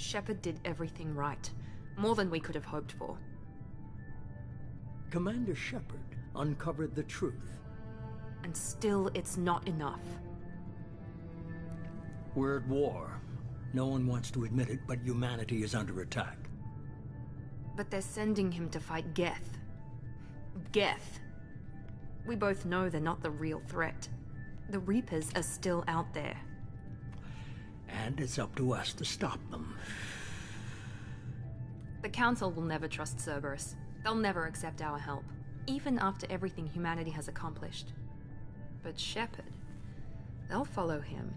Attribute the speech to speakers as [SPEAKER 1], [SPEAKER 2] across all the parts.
[SPEAKER 1] Shepard did everything right. More than we could have hoped for.
[SPEAKER 2] Commander Shepard uncovered the truth.
[SPEAKER 1] And still, it's not enough.
[SPEAKER 2] We're at war. No one wants to admit it, but humanity is under attack.
[SPEAKER 1] But they're sending him to fight Geth. Geth. We both know they're not the real threat. The Reapers are still out there.
[SPEAKER 2] And it's up to us to stop them.
[SPEAKER 1] The Council will never trust Cerberus. They'll never accept our help, even after everything humanity has accomplished. But Shepard, they'll follow him.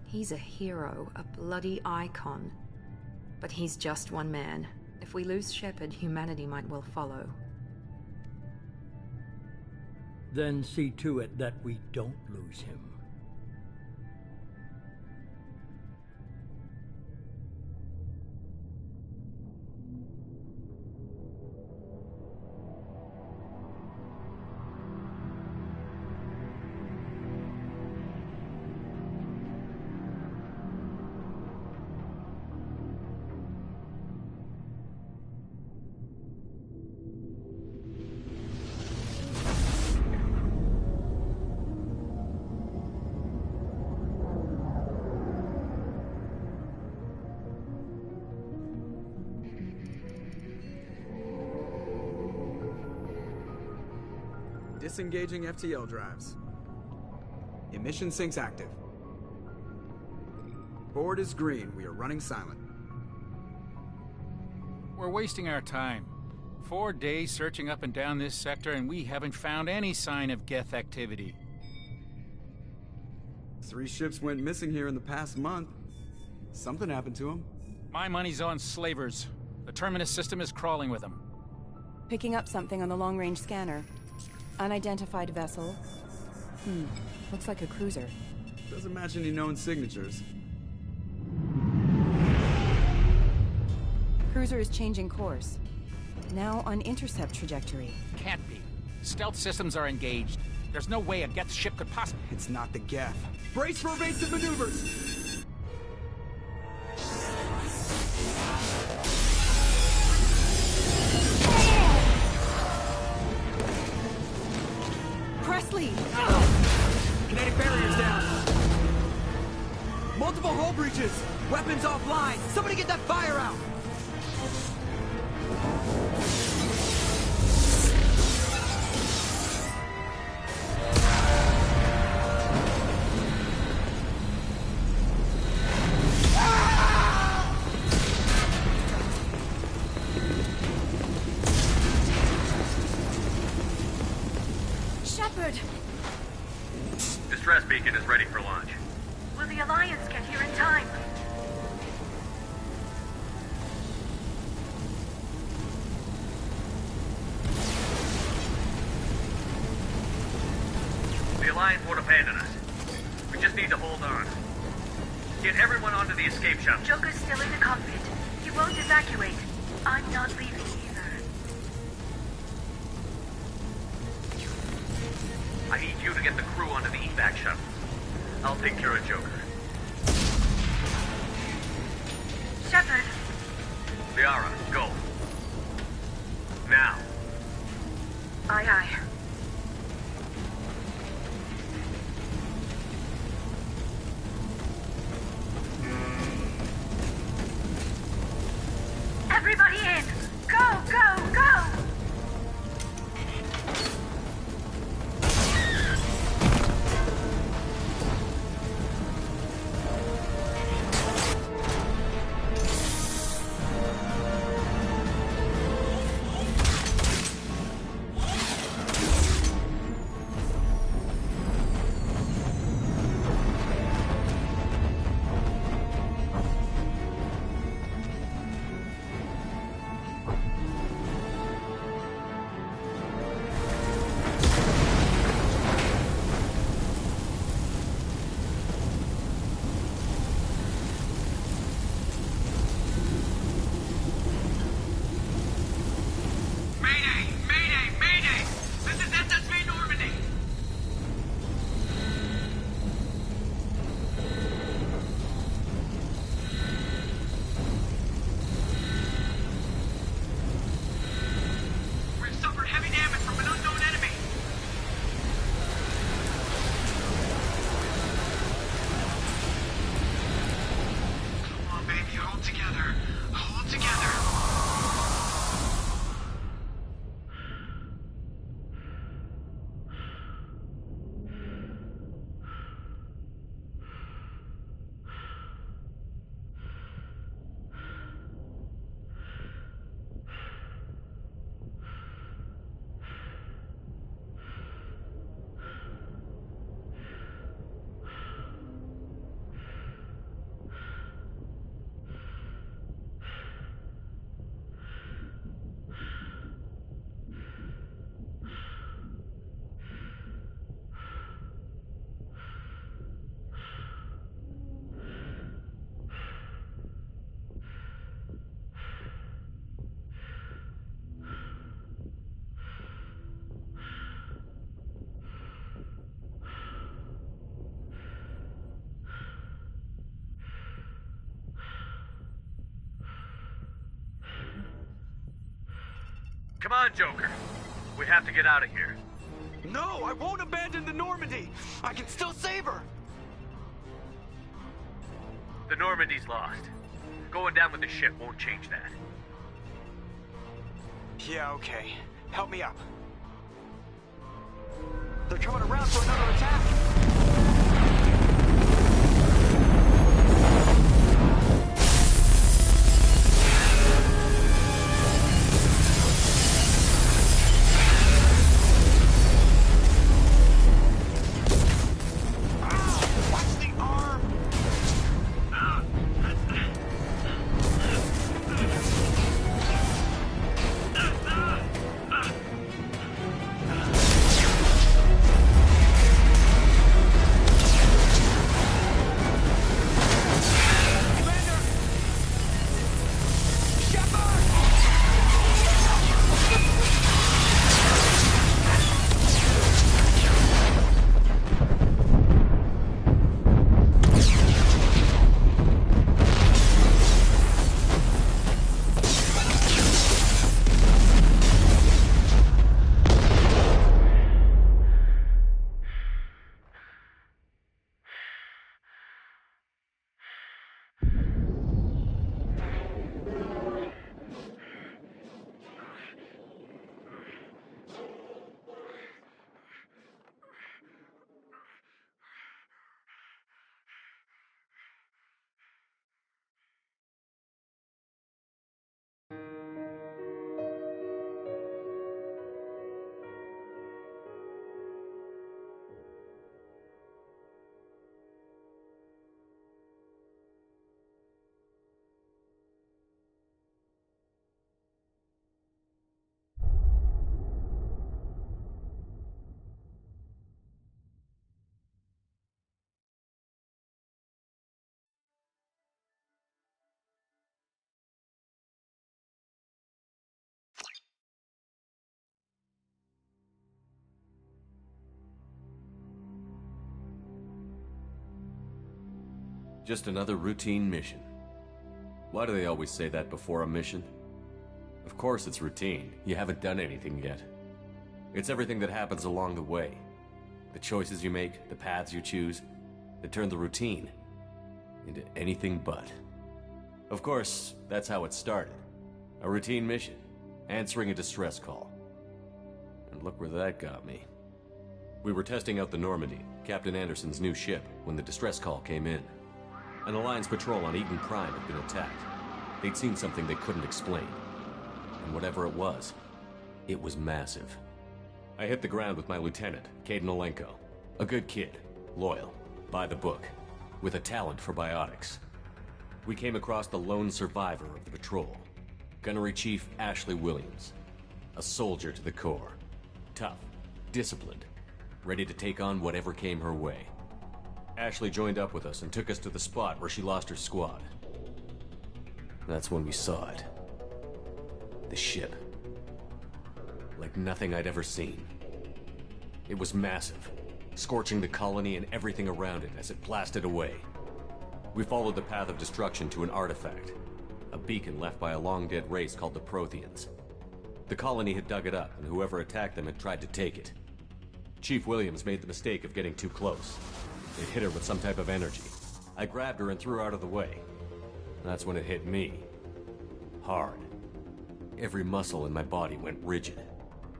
[SPEAKER 1] He's a hero, a bloody icon. But he's just one man. If we lose Shepard, humanity might well follow.
[SPEAKER 2] Then see to it that we don't lose him.
[SPEAKER 3] Disengaging FTL drives. Emission sinks active. Board is green. We are running silent.
[SPEAKER 4] We're wasting our time. 4 days searching up and down this sector, and we haven't found any sign of Geth activity.
[SPEAKER 3] 3 ships went missing here in the past month. Something happened to them.
[SPEAKER 4] My money's on slavers. The Terminus system is crawling with them.
[SPEAKER 5] Picking up something on the long-range scanner. Unidentified vessel. Looks like a cruiser.
[SPEAKER 3] Doesn't match any known signatures.
[SPEAKER 5] Cruiser is changing course. Now on intercept trajectory.
[SPEAKER 4] Can't be. Stealth systems are engaged. There's no way a Geth ship could possibly...
[SPEAKER 3] It's not the Geth. Brace for evasive maneuvers!
[SPEAKER 5] Presley!
[SPEAKER 3] Kinetic barriers down. Multiple hull breaches. Weapons offline. Somebody get that fire out.
[SPEAKER 5] Shepard!
[SPEAKER 6] Distress beacon is ready for launch.
[SPEAKER 7] Will the Alliance get here in time?
[SPEAKER 6] The Alliance won't abandon us. We just need to hold on. Get everyone onto the escape shuttle.
[SPEAKER 7] Joker's still in the cockpit. He won't evacuate. I'm not leaving either.
[SPEAKER 6] I need you to get the crew onto the evac shuttle. I'll take care of Joker.
[SPEAKER 7] Shepard!
[SPEAKER 6] Liara, go. Now.
[SPEAKER 7] Aye, aye. Everybody in! Go, go, go!
[SPEAKER 6] Come on, Joker. We have to get out of here.
[SPEAKER 3] No, I won't abandon the Normandy. I can still save her.
[SPEAKER 6] The Normandy's lost. Going down with the ship won't change that.
[SPEAKER 3] Yeah, okay. Help me up. They're coming around for another attack.
[SPEAKER 8] Just another routine mission. Why do they always say that before a mission? Of course it's routine. You haven't done anything yet. It's everything that happens along the way. The choices you make, the paths you choose, that turn the routine into anything but. Of course, that's how it started. A routine mission, answering a distress call. And look where that got me. We were testing out the Normandy, Captain Anderson's new ship, when the distress call came in. An Alliance patrol on Eden Prime had been attacked. They'd seen something they couldn't explain. And whatever it was massive. I hit the ground with my lieutenant, Kaidan Alenko. A good kid, loyal, by the book, with a talent for biotics. We came across the lone survivor of the patrol, Gunnery Chief Ashley Williams. A soldier to the core. Tough, disciplined, ready to take on whatever came her way. Ashley joined up with us and took us to the spot where she lost her squad. That's when we saw it. The ship. Like nothing I'd ever seen. It was massive, scorching the colony and everything around it as it blasted away. We followed the path of destruction to an artifact, a beacon left by a long-dead race called the Protheans. The colony had dug it up, and whoever attacked them had tried to take it. Chief Williams made the mistake of getting too close. It hit her with some type of energy. I grabbed her and threw her out of the way. That's when it hit me. Hard. Every muscle in my body went rigid.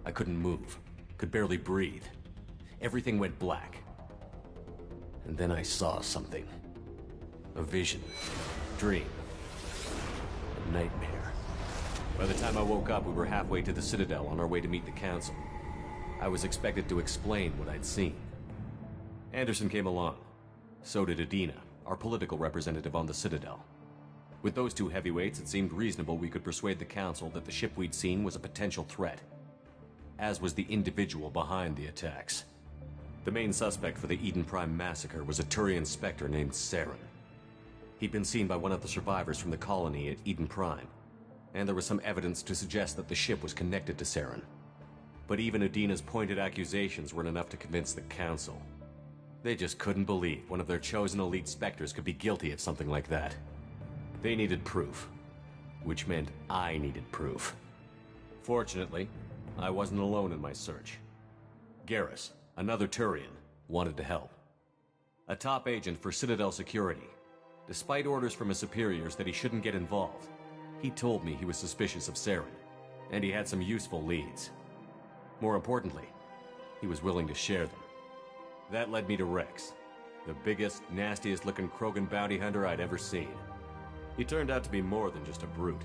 [SPEAKER 8] I couldn't move, could barely breathe. Everything went black. And then I saw something. A vision. Dream. A nightmare. By the time I woke up, we were halfway to the Citadel on our way to meet the Council. I was expected to explain what I'd seen. Anderson came along. So did Adina, our political representative on the Citadel. With those two heavyweights, it seemed reasonable we could persuade the Council that the ship we'd seen was a potential threat, as was the individual behind the attacks. The main suspect for the Eden Prime massacre was a Turian Spectre named Saren. He'd been seen by one of the survivors from the colony at Eden Prime, and there was some evidence to suggest that the ship was connected to Saren. But even Adina's pointed accusations weren't enough to convince the Council. They just couldn't believe one of their chosen elite Spectres could be guilty of something like that. They needed proof, which meant I needed proof. Fortunately, I wasn't alone in my search. Garrus, another Turian, wanted to help. A top agent for Citadel Security. Despite orders from his superiors that he shouldn't get involved, he told me he was suspicious of Saren, and he had some useful leads. More importantly, he was willing to share them. That led me to Rex, the biggest, nastiest-looking Krogan bounty hunter I'd ever seen. He turned out to be more than just a brute.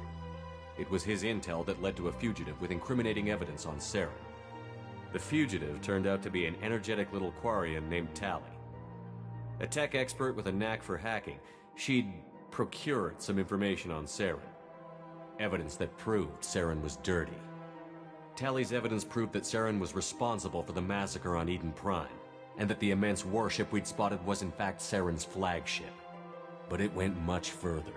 [SPEAKER 8] It was his intel that led to a fugitive with incriminating evidence on Saren. The fugitive turned out to be an energetic little Quarian named Tali. A tech expert with a knack for hacking, she'd procured some information on Saren. Evidence that proved Saren was dirty. Tali's evidence proved that Saren was responsible for the massacre on Eden Prime, and that the immense warship we'd spotted was in fact Saren's flagship. But it went much further.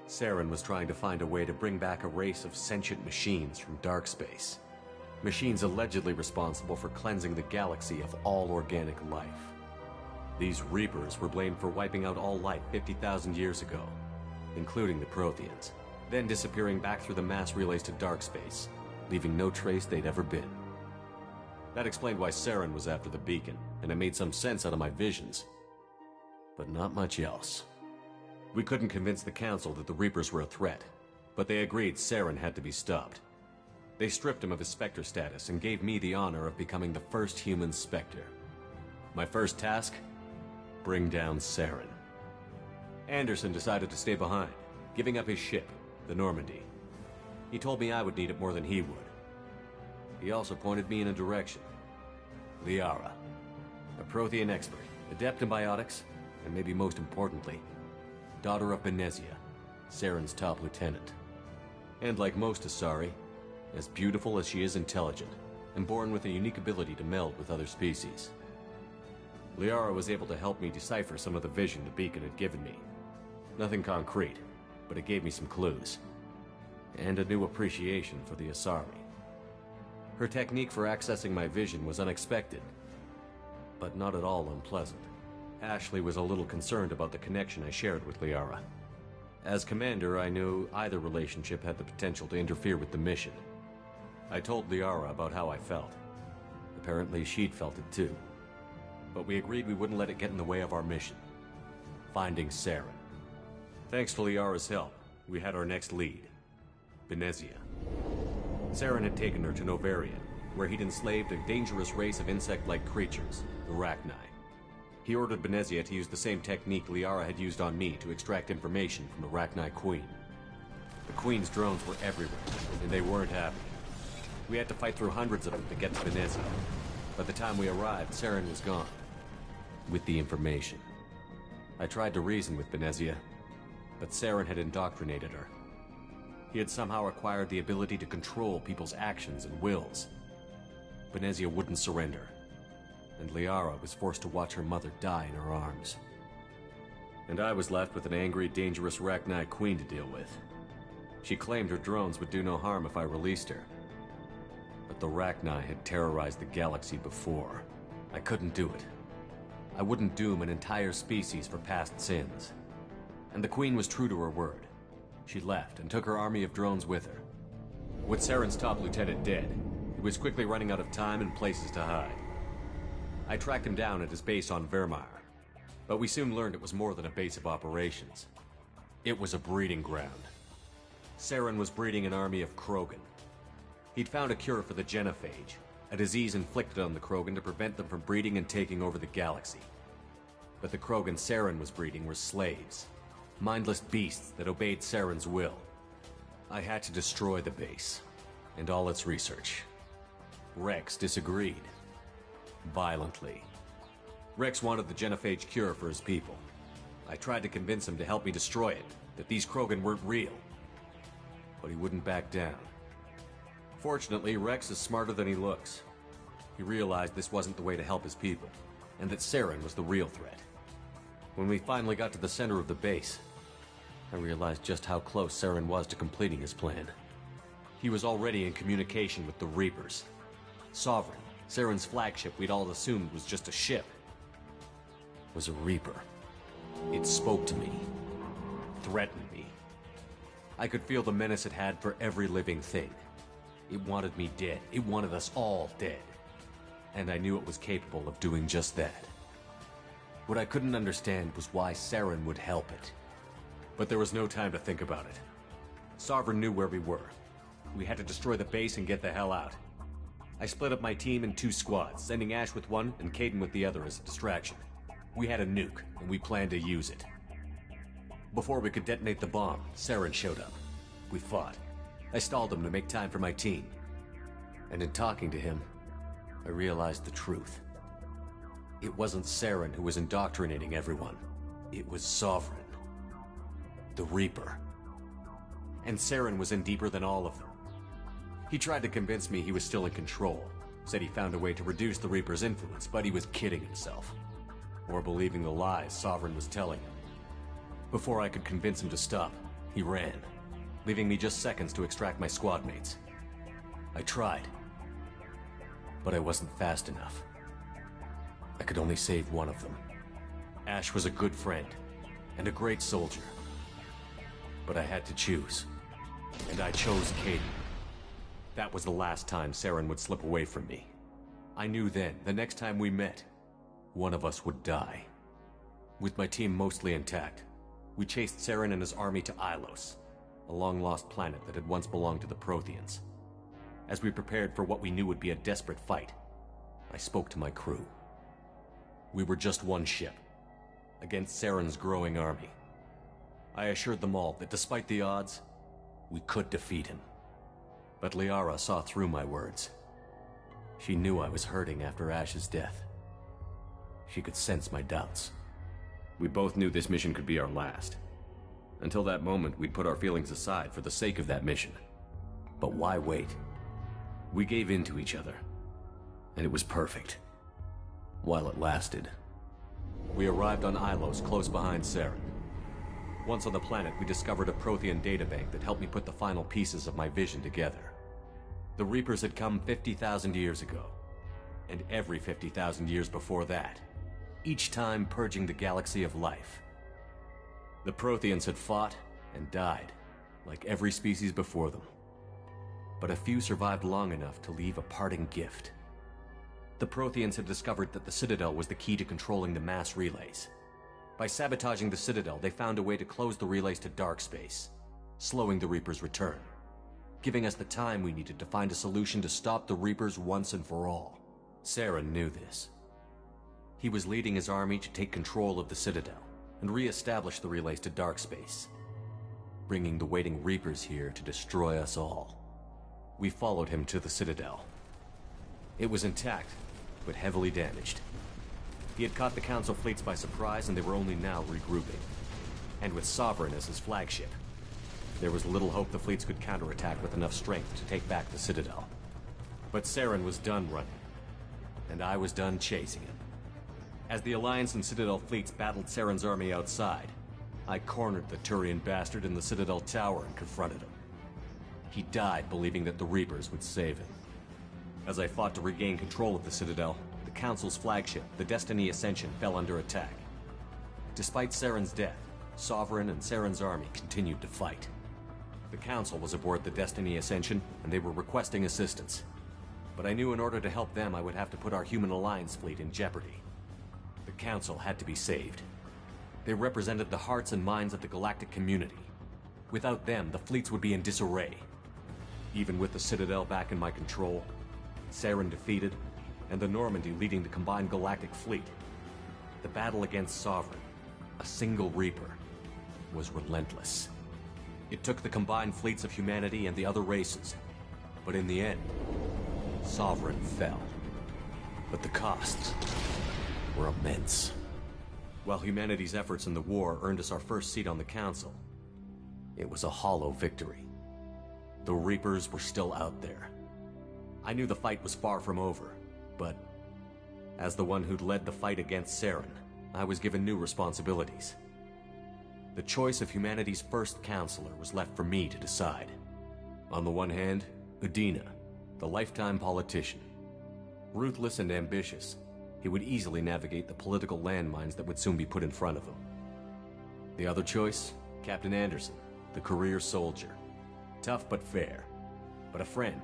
[SPEAKER 8] Saren was trying to find a way to bring back a race of sentient machines from dark space. Machines allegedly responsible for cleansing the galaxy of all organic life. These Reapers were blamed for wiping out all life 50,000 years ago, including the Protheans, then disappearing back through the mass relays to dark space, leaving no trace they'd ever been. That explained why Saren was after the beacon, and it made some sense out of my visions. But not much else. We couldn't convince the Council that the Reapers were a threat, but they agreed Saren had to be stopped. They stripped him of his Spectre status and gave me the honor of becoming the first human Spectre. My first task? Bring down Saren. Anderson decided to stay behind, giving up his ship, the Normandy. He told me I would need it more than he would. He also pointed me in a direction. Liara, a Prothean expert, adept in biotics, and maybe most importantly, daughter of Benezia, Saren's top lieutenant. And like most Asari, as beautiful as she is intelligent, and born with a unique ability to meld with other species. Liara was able to help me decipher some of the vision the beacon had given me. Nothing concrete, but it gave me some clues. And a new appreciation for the Asari. Her technique for accessing my vision was unexpected, but not at all unpleasant. Ashley was a little concerned about the connection I shared with Liara. As commander, I knew either relationship had the potential to interfere with the mission. I told Liara about how I felt. Apparently, she'd felt it too. But we agreed we wouldn't let it get in the way of our mission. Finding Saren. Thanks to Liara's help, we had our next lead. Benezia. Saren had taken her to Novaria, where he'd enslaved a dangerous race of insect-like creatures, the Rachni. He ordered Benezia to use the same technique Liara had used on me to extract information from the Rachni Queen. The Queen's drones were everywhere, and they weren't happy. We had to fight through hundreds of them to get to Benezia. By the time we arrived, Saren was gone. With the information. I tried to reason with Benezia, but Saren had indoctrinated her. He had somehow acquired the ability to control people's actions and wills. Benezia wouldn't surrender, and Liara was forced to watch her mother die in her arms. And I was left with an angry, dangerous Rachni Queen to deal with. She claimed her drones would do no harm if I released her. But the Rachni had terrorized the galaxy before. I couldn't do it. I wouldn't doom an entire species for past sins. And the Queen was true to her word. She left and took her army of drones with her. With Saren's top lieutenant dead, he was quickly running out of time and places to hide. I tracked him down at his base on Vermeer, but we soon learned it was more than a base of operations. It was a breeding ground. Saren was breeding an army of Krogan. He'd found a cure for the genophage, a disease inflicted on the Krogan to prevent them from breeding and taking over the galaxy. But the Krogan Saren was breeding were slaves, mindless beasts that obeyed Saren's will. I had to destroy the base, and all its research. Rex disagreed. Violently. Rex wanted the genophage cure for his people. I tried to convince him to help me destroy it, that these Krogan weren't real. But he wouldn't back down. Fortunately, Rex is smarter than he looks. He realized this wasn't the way to help his people, and that Saren was the real threat. When we finally got to the center of the base, I realized just how close Saren was to completing his plan. He was already in communication with the Reapers. Sovereign, Saren's flagship we'd all assumed was just a ship, was a Reaper. It spoke to me, threatened me. I could feel the menace it had for every living thing. It wanted me dead. It wanted us all dead. And I knew it was capable of doing just that. What I couldn't understand was why Saren would help it. But there was no time to think about it. Sovereign knew where we were. We had to destroy the base and get the hell out. I split up my team in 2 squads, sending Ash with one and Kaidan with the other as a distraction. We had a nuke, and we planned to use it. Before we could detonate the bomb, Saren showed up. We fought. I stalled him to make time for my team. And in talking to him, I realized the truth. It wasn't Saren who was indoctrinating everyone. It was Sovereign. The Reaper. And Saren was in deeper than all of them. He tried to convince me he was still in control. Said he found a way to reduce the Reaper's influence, but he was kidding himself. Or believing the lies Sovereign was telling him. Before I could convince him to stop, he ran, leaving me just seconds to extract my squad mates. I tried, but I wasn't fast enough. I could only save one of them. Ash was a good friend, and a great soldier. But I had to choose, and I chose Kaidan. That was the last time Saren would slip away from me. I knew then, the next time we met, one of us would die. With my team mostly intact, we chased Saren and his army to Ilos, a long-lost planet that had once belonged to the Protheans. As we prepared for what we knew would be a desperate fight, I spoke to my crew. We were just one ship, against Saren's growing army. I assured them all that despite the odds, we could defeat him. But Liara saw through my words. She knew I was hurting after Ash's death. She could sense my doubts. We both knew this mission could be our last. Until that moment, we'd put our feelings aside for the sake of that mission. But why wait? We gave in to each other, and it was perfect. While it lasted. We arrived on Ilos, close behind Saren. Once on the planet, we discovered a Prothean databank that helped me put the final pieces of my vision together. The Reapers had come 50,000 years ago, and every 50,000 years before that. each time purging the galaxy of life. The Protheans had fought and died, like every species before them. But a few survived long enough to leave a parting gift. The Protheans had discovered that the Citadel was the key to controlling the mass relays. By sabotaging the Citadel, they found a way to close the relays to dark space, slowing the Reapers' return, giving us the time we needed to find a solution to stop the Reapers once and for all. Saren knew this. He was leading his army to take control of the Citadel and re-establish the relays to dark space, bringing the waiting Reapers here to destroy us all. We followed him to the Citadel. It was intact, but heavily damaged. He had caught the Council fleets by surprise, and they were only now regrouping. And with Sovereign as his flagship, there was little hope the fleets could counterattack with enough strength to take back the Citadel. But Saren was done running, and I was done chasing him. As the Alliance and Citadel fleets battled Saren's army outside, I cornered the Turian bastard in the Citadel tower and confronted him. He died believing that the Reapers would save him. As I fought to regain control of the Citadel, the Council's flagship, the Destiny Ascension, fell under attack. Despite Saren's death, Sovereign and Saren's army continued to fight. The Council was aboard the Destiny Ascension, and they were requesting assistance. But I knew in order to help them, I would have to put our Human Alliance fleet in jeopardy. The Council had to be saved. They represented the hearts and minds of the galactic community. Without them, the fleets would be in disarray. Even with the Citadel back in my control, Saren defeated, and the Normandy leading the combined galactic fleet, the battle against Sovereign, a single Reaper, was relentless. It took the combined fleets of humanity and the other races, but in the end, Sovereign fell. But the costs were immense. While humanity's efforts in the war earned us our first seat on the Council, it was a hollow victory. The Reapers were still out there. I knew the fight was far from over, but as the one who'd led the fight against Saren, I was given new responsibilities. The choice of humanity's first counselor was left for me to decide. On the one hand, Udina, the lifetime politician. Ruthless and ambitious, he would easily navigate the political landmines that would soon be put in front of him. The other choice, Captain Anderson, the career soldier. Tough but fair, but a friend,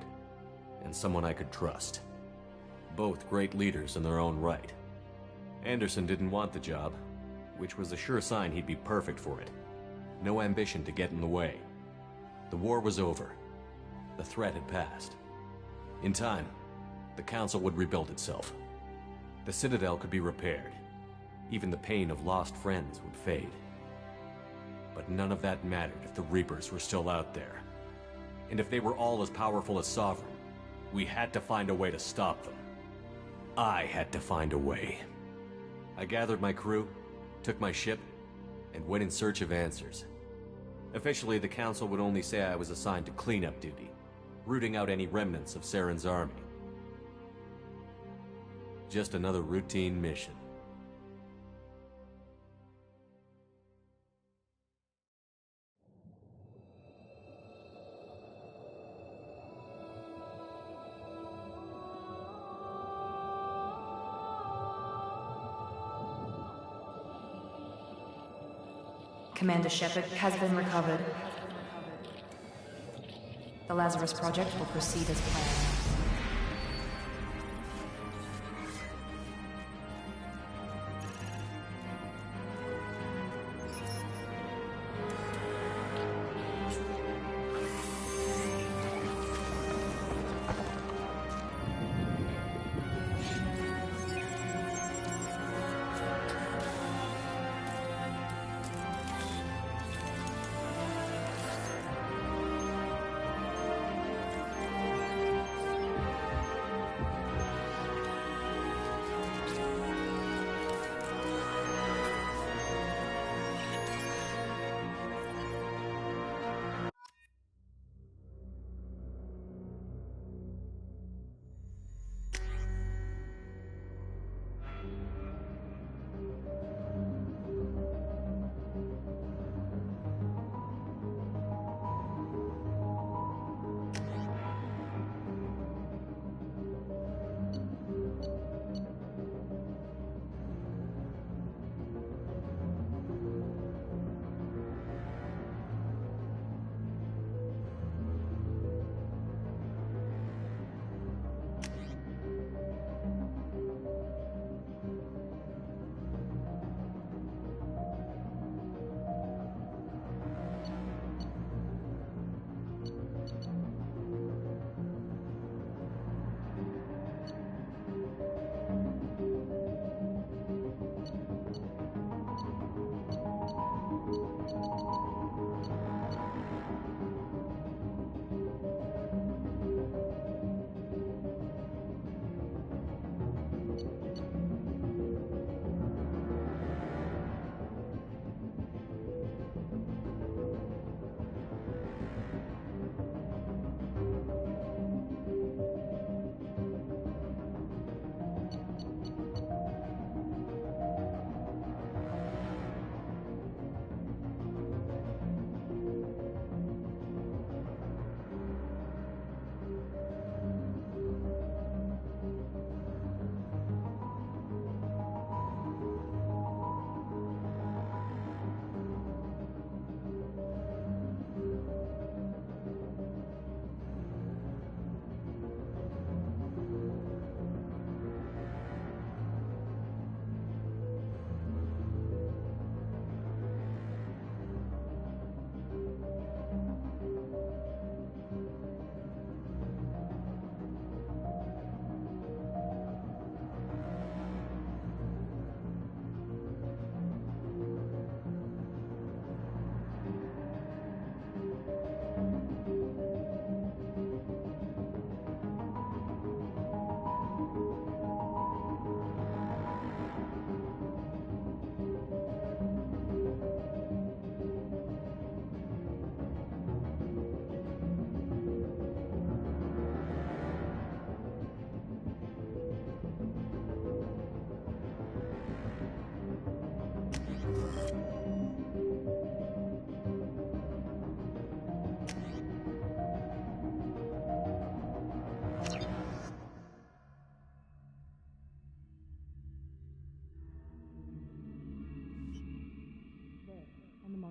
[SPEAKER 8] and someone I could trust. Both great leaders in their own right. Anderson didn't want the job, which was a sure sign he'd be perfect for it. No ambition to get in the way. The war was over. The threat had passed. In time, the Council would rebuild itself. The Citadel could be repaired. Even the pain of lost friends would fade. But none of that mattered if the Reapers were still out there. And if they were all as powerful as Sovereign, we had to find a way to stop them. I had to find a way. I gathered my crew, took my ship, and went in search of answers. Officially, the Council would only say I was assigned to cleanup duty, rooting out any remnants of Saren's army. Just another routine mission.
[SPEAKER 1] Commander Shepard has been recovered. The Lazarus Project will proceed as planned.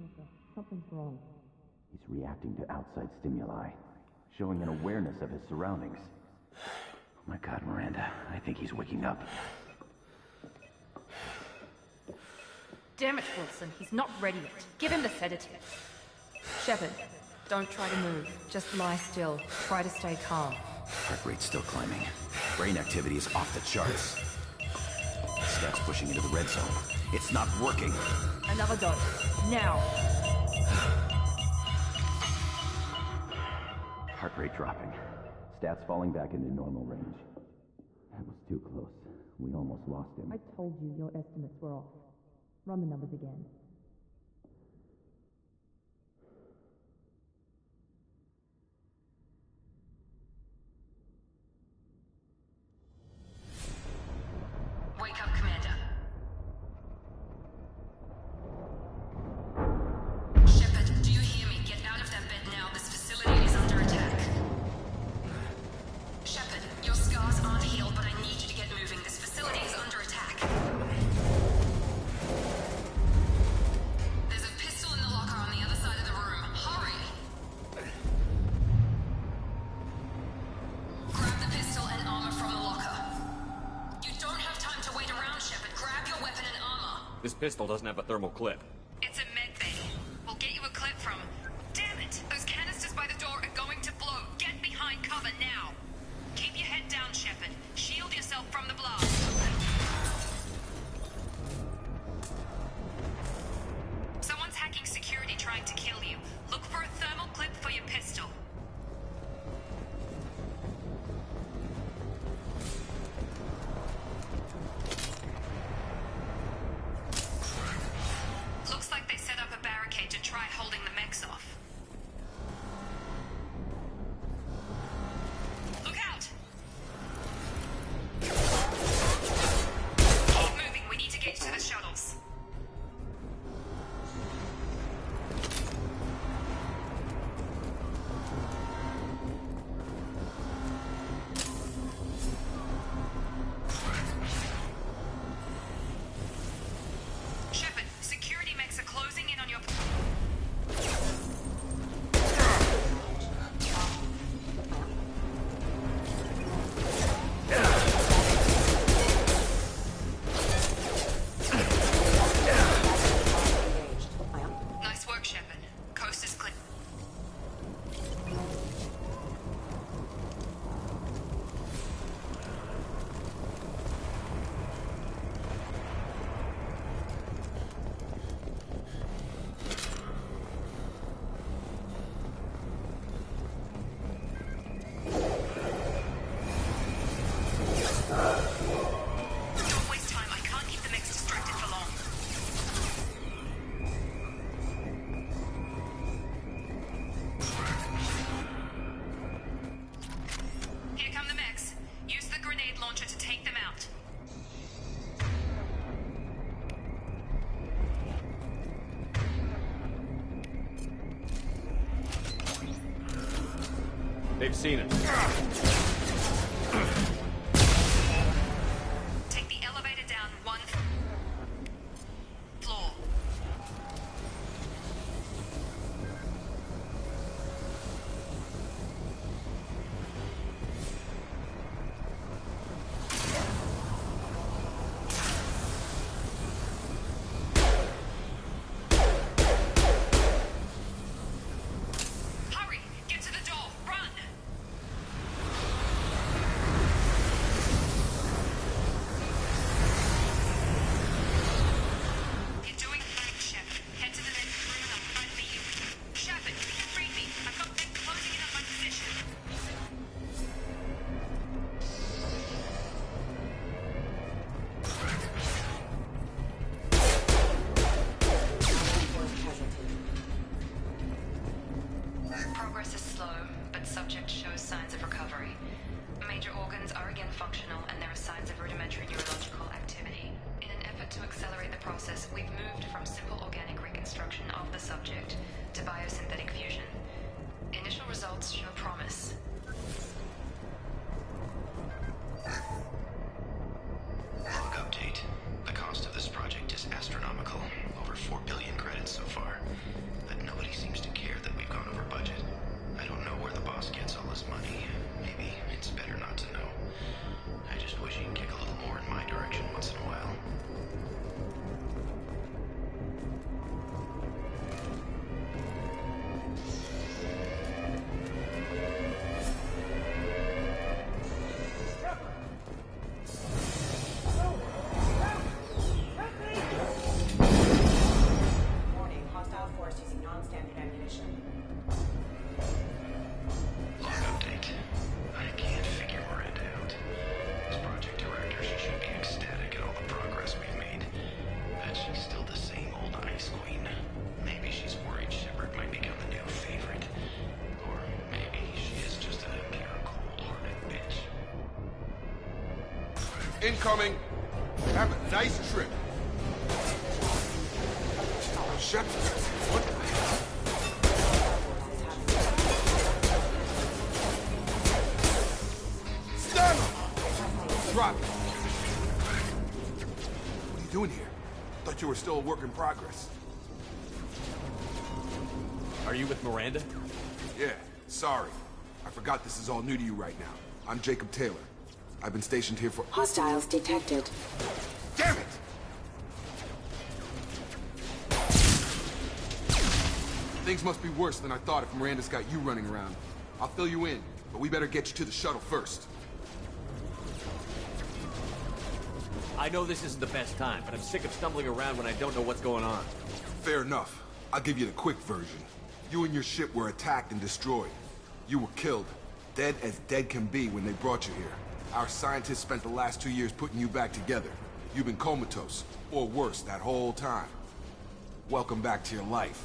[SPEAKER 5] Monica. Something's wrong.
[SPEAKER 9] He's reacting to outside stimuli, showing an awareness of his surroundings. Oh my God, Miranda. I think he's waking up.
[SPEAKER 1] Damn it, Wilson. He's not ready yet. Give him the sedative. Shepard, don't try to move. Just lie still. Try to stay calm.
[SPEAKER 9] Heart rate's still climbing. Brain activity is off the charts. Stats pushing into the red zone. It's not working.
[SPEAKER 1] Another dose. Now.
[SPEAKER 9] Heart rate dropping. Stats falling back into normal range. That was too close. We almost lost him.
[SPEAKER 5] I told you your estimates were off. Run the numbers again.
[SPEAKER 1] Wake up, Commander. Shepard, do you hear me? Get out of that bed now. This facility is under attack. Shepard, your scars aren't healed, but I need you to get moving. This facility is under attack. There's a pistol in the locker on the other side of the room. Hurry! Grab the pistol and armor from the locker. You don't have time to wait around, Shepard. Grab your weapon and armor.
[SPEAKER 8] This pistol doesn't have a thermal clip.
[SPEAKER 1] It's a med bay. We'll get you a clip from... Damn it! Those canisters by the door are going to blow. Get behind cover now. Keep your head down, Shepard. Shield yourself from the blast. Someone's hacking security trying to kill you. Look for a thermal clip for your pistol. Looks like they set up a barricade to try holding the mechs off. Look out! Keep moving, we need to get to the shuttles. Shepard, security mechs are closing in on your... Nice work, Shepard. Coast is clear. Don't waste time. I can't keep the mechs distracted for long. Here come the mechs. Use the grenade launcher to take them out.
[SPEAKER 8] They've seen it.
[SPEAKER 1] Take the elevator down one floor. Hurry! Get to the door! Run! You're doing fine, Shepard. Head to the next room and I'll try to beat you. Shepard, you can read me. I've got men closing in on my position. Progress is slow, but subject shows signs of recovery. Major organs are again functional, and there are signs of rudimentary neurological activity. In an effort to accelerate the process, we've moved from simple organic reconstruction of the subject to biosynthetic fusion. Initial results show promise.
[SPEAKER 9] Log update. The cost of this project is astronomical. Over 4 billion credits so far.
[SPEAKER 10] Incoming. Have a nice trip. Shepard, what the hell? Stun him! Drop it. What are you doing here? Thought you were still a work in progress.
[SPEAKER 8] Are you with Miranda?
[SPEAKER 10] Yeah, sorry. I forgot this is all new to you right now. I'm Jacob Taylor. I've been stationed here for—
[SPEAKER 11] Hostiles detected.
[SPEAKER 10] Damn it! Things must be worse than I thought if Miranda's got you running around. I'll fill you in, but we better get you to the shuttle first.
[SPEAKER 8] I know this isn't the best time, but I'm sick of stumbling around when I don't know what's going on.
[SPEAKER 10] Fair enough. I'll give you the quick version. You and your ship were attacked and destroyed. You were killed. Dead as dead can be when they brought you here. Our scientists spent the last 2 years putting you back together. You've been comatose, or worse, that whole time. Welcome back to your life.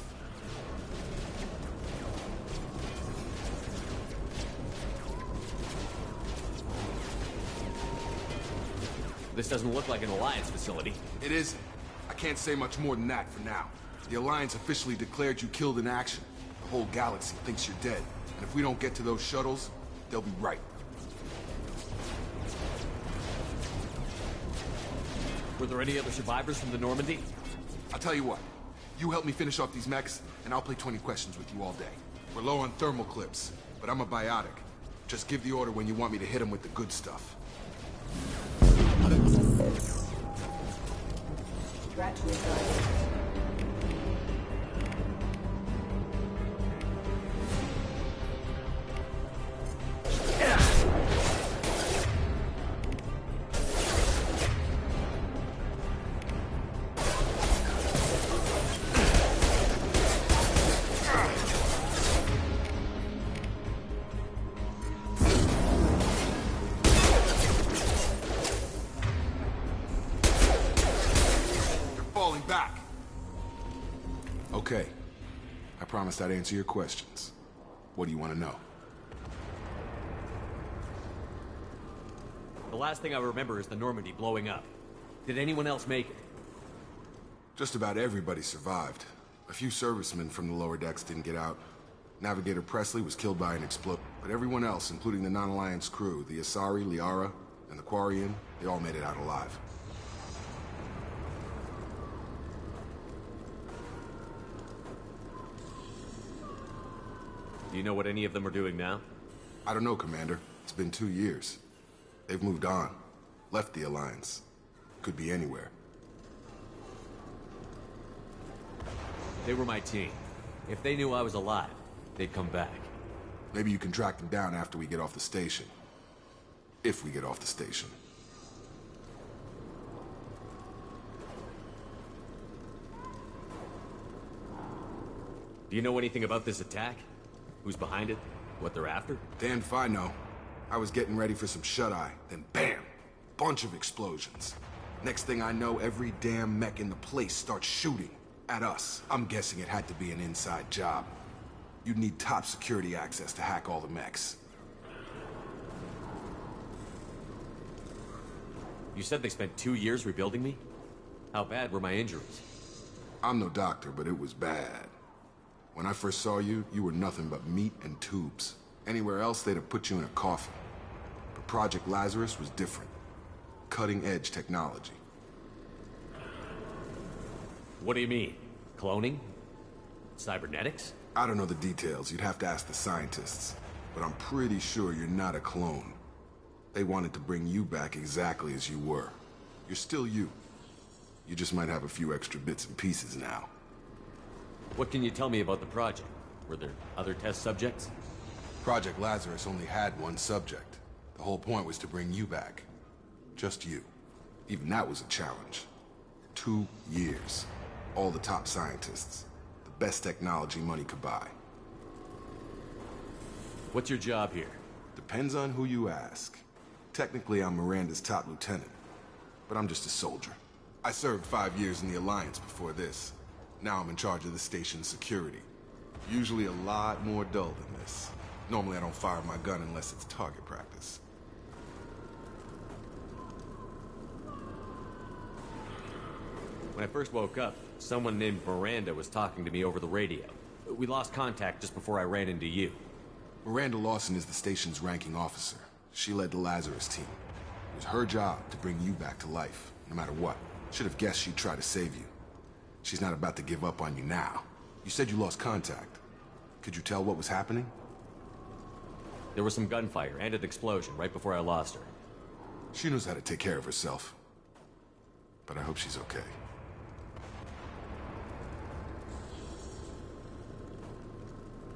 [SPEAKER 8] This doesn't look like an Alliance facility.
[SPEAKER 10] It isn't. I can't say much more than that for now. The Alliance officially declared you killed in action. The whole galaxy thinks you're dead. And if we don't get to those shuttles, they'll be right.
[SPEAKER 8] Were there any other survivors from the Normandy?
[SPEAKER 10] I'll tell you what. You help me finish off these mechs, and I'll play 20 questions with you all day. We're low on thermal clips, but I'm a biotic. Just give the order when you want me to hit them with the good stuff. Okay. I promised I'd answer your questions. What do you want to know?
[SPEAKER 8] The last thing I remember is the Normandy blowing up. Did anyone else make it?
[SPEAKER 10] Just about everybody survived. A few servicemen from the lower decks didn't get out. Navigator Presley was killed by an explosion. But everyone else, including the non-Alliance crew, the Asari, Liara, and the Quarian, they all made it out alive.
[SPEAKER 8] Do you know what any of them are doing now?
[SPEAKER 10] I don't know, Commander. It's been 2 years. They've moved on. Left the Alliance. Could be anywhere.
[SPEAKER 8] They were my team. If they knew I was alive, they'd come back.
[SPEAKER 10] Maybe you can track them down after we get off the station. If we get off the station.
[SPEAKER 8] Do you know anything about this attack? Who's behind it? What they're after?
[SPEAKER 10] Damn if I know. I was getting ready for some shut-eye, then bam! Bunch of explosions. Next thing I know, every damn mech in the place starts shooting at us. I'm guessing it had to be an inside job. You'd need top security access to hack all the mechs.
[SPEAKER 8] You said they spent 2 years rebuilding me? How bad were my injuries?
[SPEAKER 10] I'm no doctor, but it was bad. When I first saw you, you were nothing but meat and tubes. Anywhere else, they'd have put you in a coffin. But Project Lazarus was different. Cutting-edge technology.
[SPEAKER 8] What do you mean? Cloning? Cybernetics?
[SPEAKER 10] I don't know the details. You'd have to ask the scientists. But I'm pretty sure you're not a clone. They wanted to bring you back exactly as you were. You're still you. You just might have a few extra bits and pieces now.
[SPEAKER 8] What can you tell me about the project? Were there other test subjects?
[SPEAKER 10] Project Lazarus only had one subject. The whole point was to bring you back. Just you. Even that was a challenge. 2 years. All the top scientists. The best technology money could buy.
[SPEAKER 8] What's your job here?
[SPEAKER 10] Depends on who you ask. Technically, I'm Miranda's top lieutenant. But I'm just a soldier. I served 5 years in the Alliance before this. Now I'm in charge of the station's security. Usually a lot more dull than this. Normally I don't fire my gun unless it's target practice.
[SPEAKER 8] When I first woke up, someone named Miranda was talking to me over the radio. We lost contact just before I ran into you.
[SPEAKER 10] Miranda Lawson is the station's ranking officer. She led the Lazarus team. It was her job to bring you back to life, no matter what. Should have guessed she'd try to save you. She's not about to give up on you now. You said you lost contact. Could you tell what was happening?
[SPEAKER 8] There was some gunfire and an explosion right before I lost her.
[SPEAKER 10] She knows how to take care of herself. But I hope she's okay.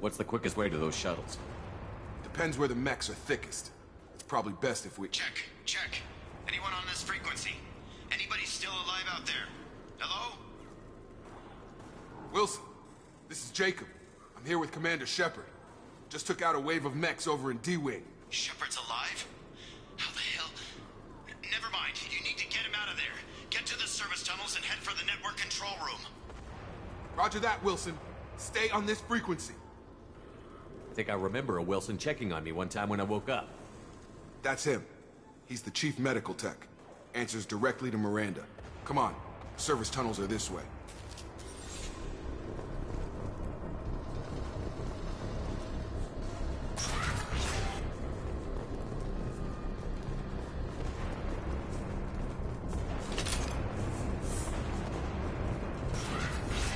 [SPEAKER 8] What's the quickest way to those shuttles?
[SPEAKER 10] Depends where the mechs are thickest. It's probably best if we...
[SPEAKER 11] Check. Anyone on this frequency? Anybody still alive out there? Hello?
[SPEAKER 10] Wilson, this is Jacob. I'm here with Commander Shepard. Just took out a wave of mechs over in D-Wing.
[SPEAKER 11] Shepard's alive? How the hell? Never mind. You need to get him out of there. Get to the service tunnels and head for the network control room.
[SPEAKER 10] Roger that, Wilson. Stay on this frequency.
[SPEAKER 8] I think I remember a Wilson checking on me one time when I woke up.
[SPEAKER 10] That's him. He's the chief medical tech. Answers directly to Miranda. Come on. Service tunnels are this way.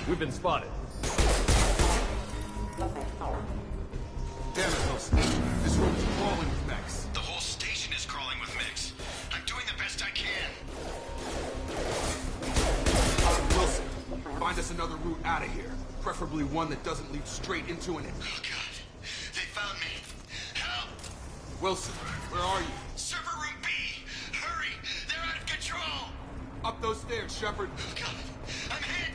[SPEAKER 8] We've been spotted.
[SPEAKER 10] Damn it, Wilson. This room's crawling with mechs.
[SPEAKER 11] The whole station is crawling with mechs. I'm doing the best I can.
[SPEAKER 10] Wilson, find us another route out of here. Preferably one that doesn't lead straight into an...
[SPEAKER 11] Oh, God. They found me. Help!
[SPEAKER 10] Wilson, where are you?
[SPEAKER 11] Server room B! Hurry! They're out of control!
[SPEAKER 10] Up those stairs, Shepard.
[SPEAKER 11] Oh, God. I'm hit!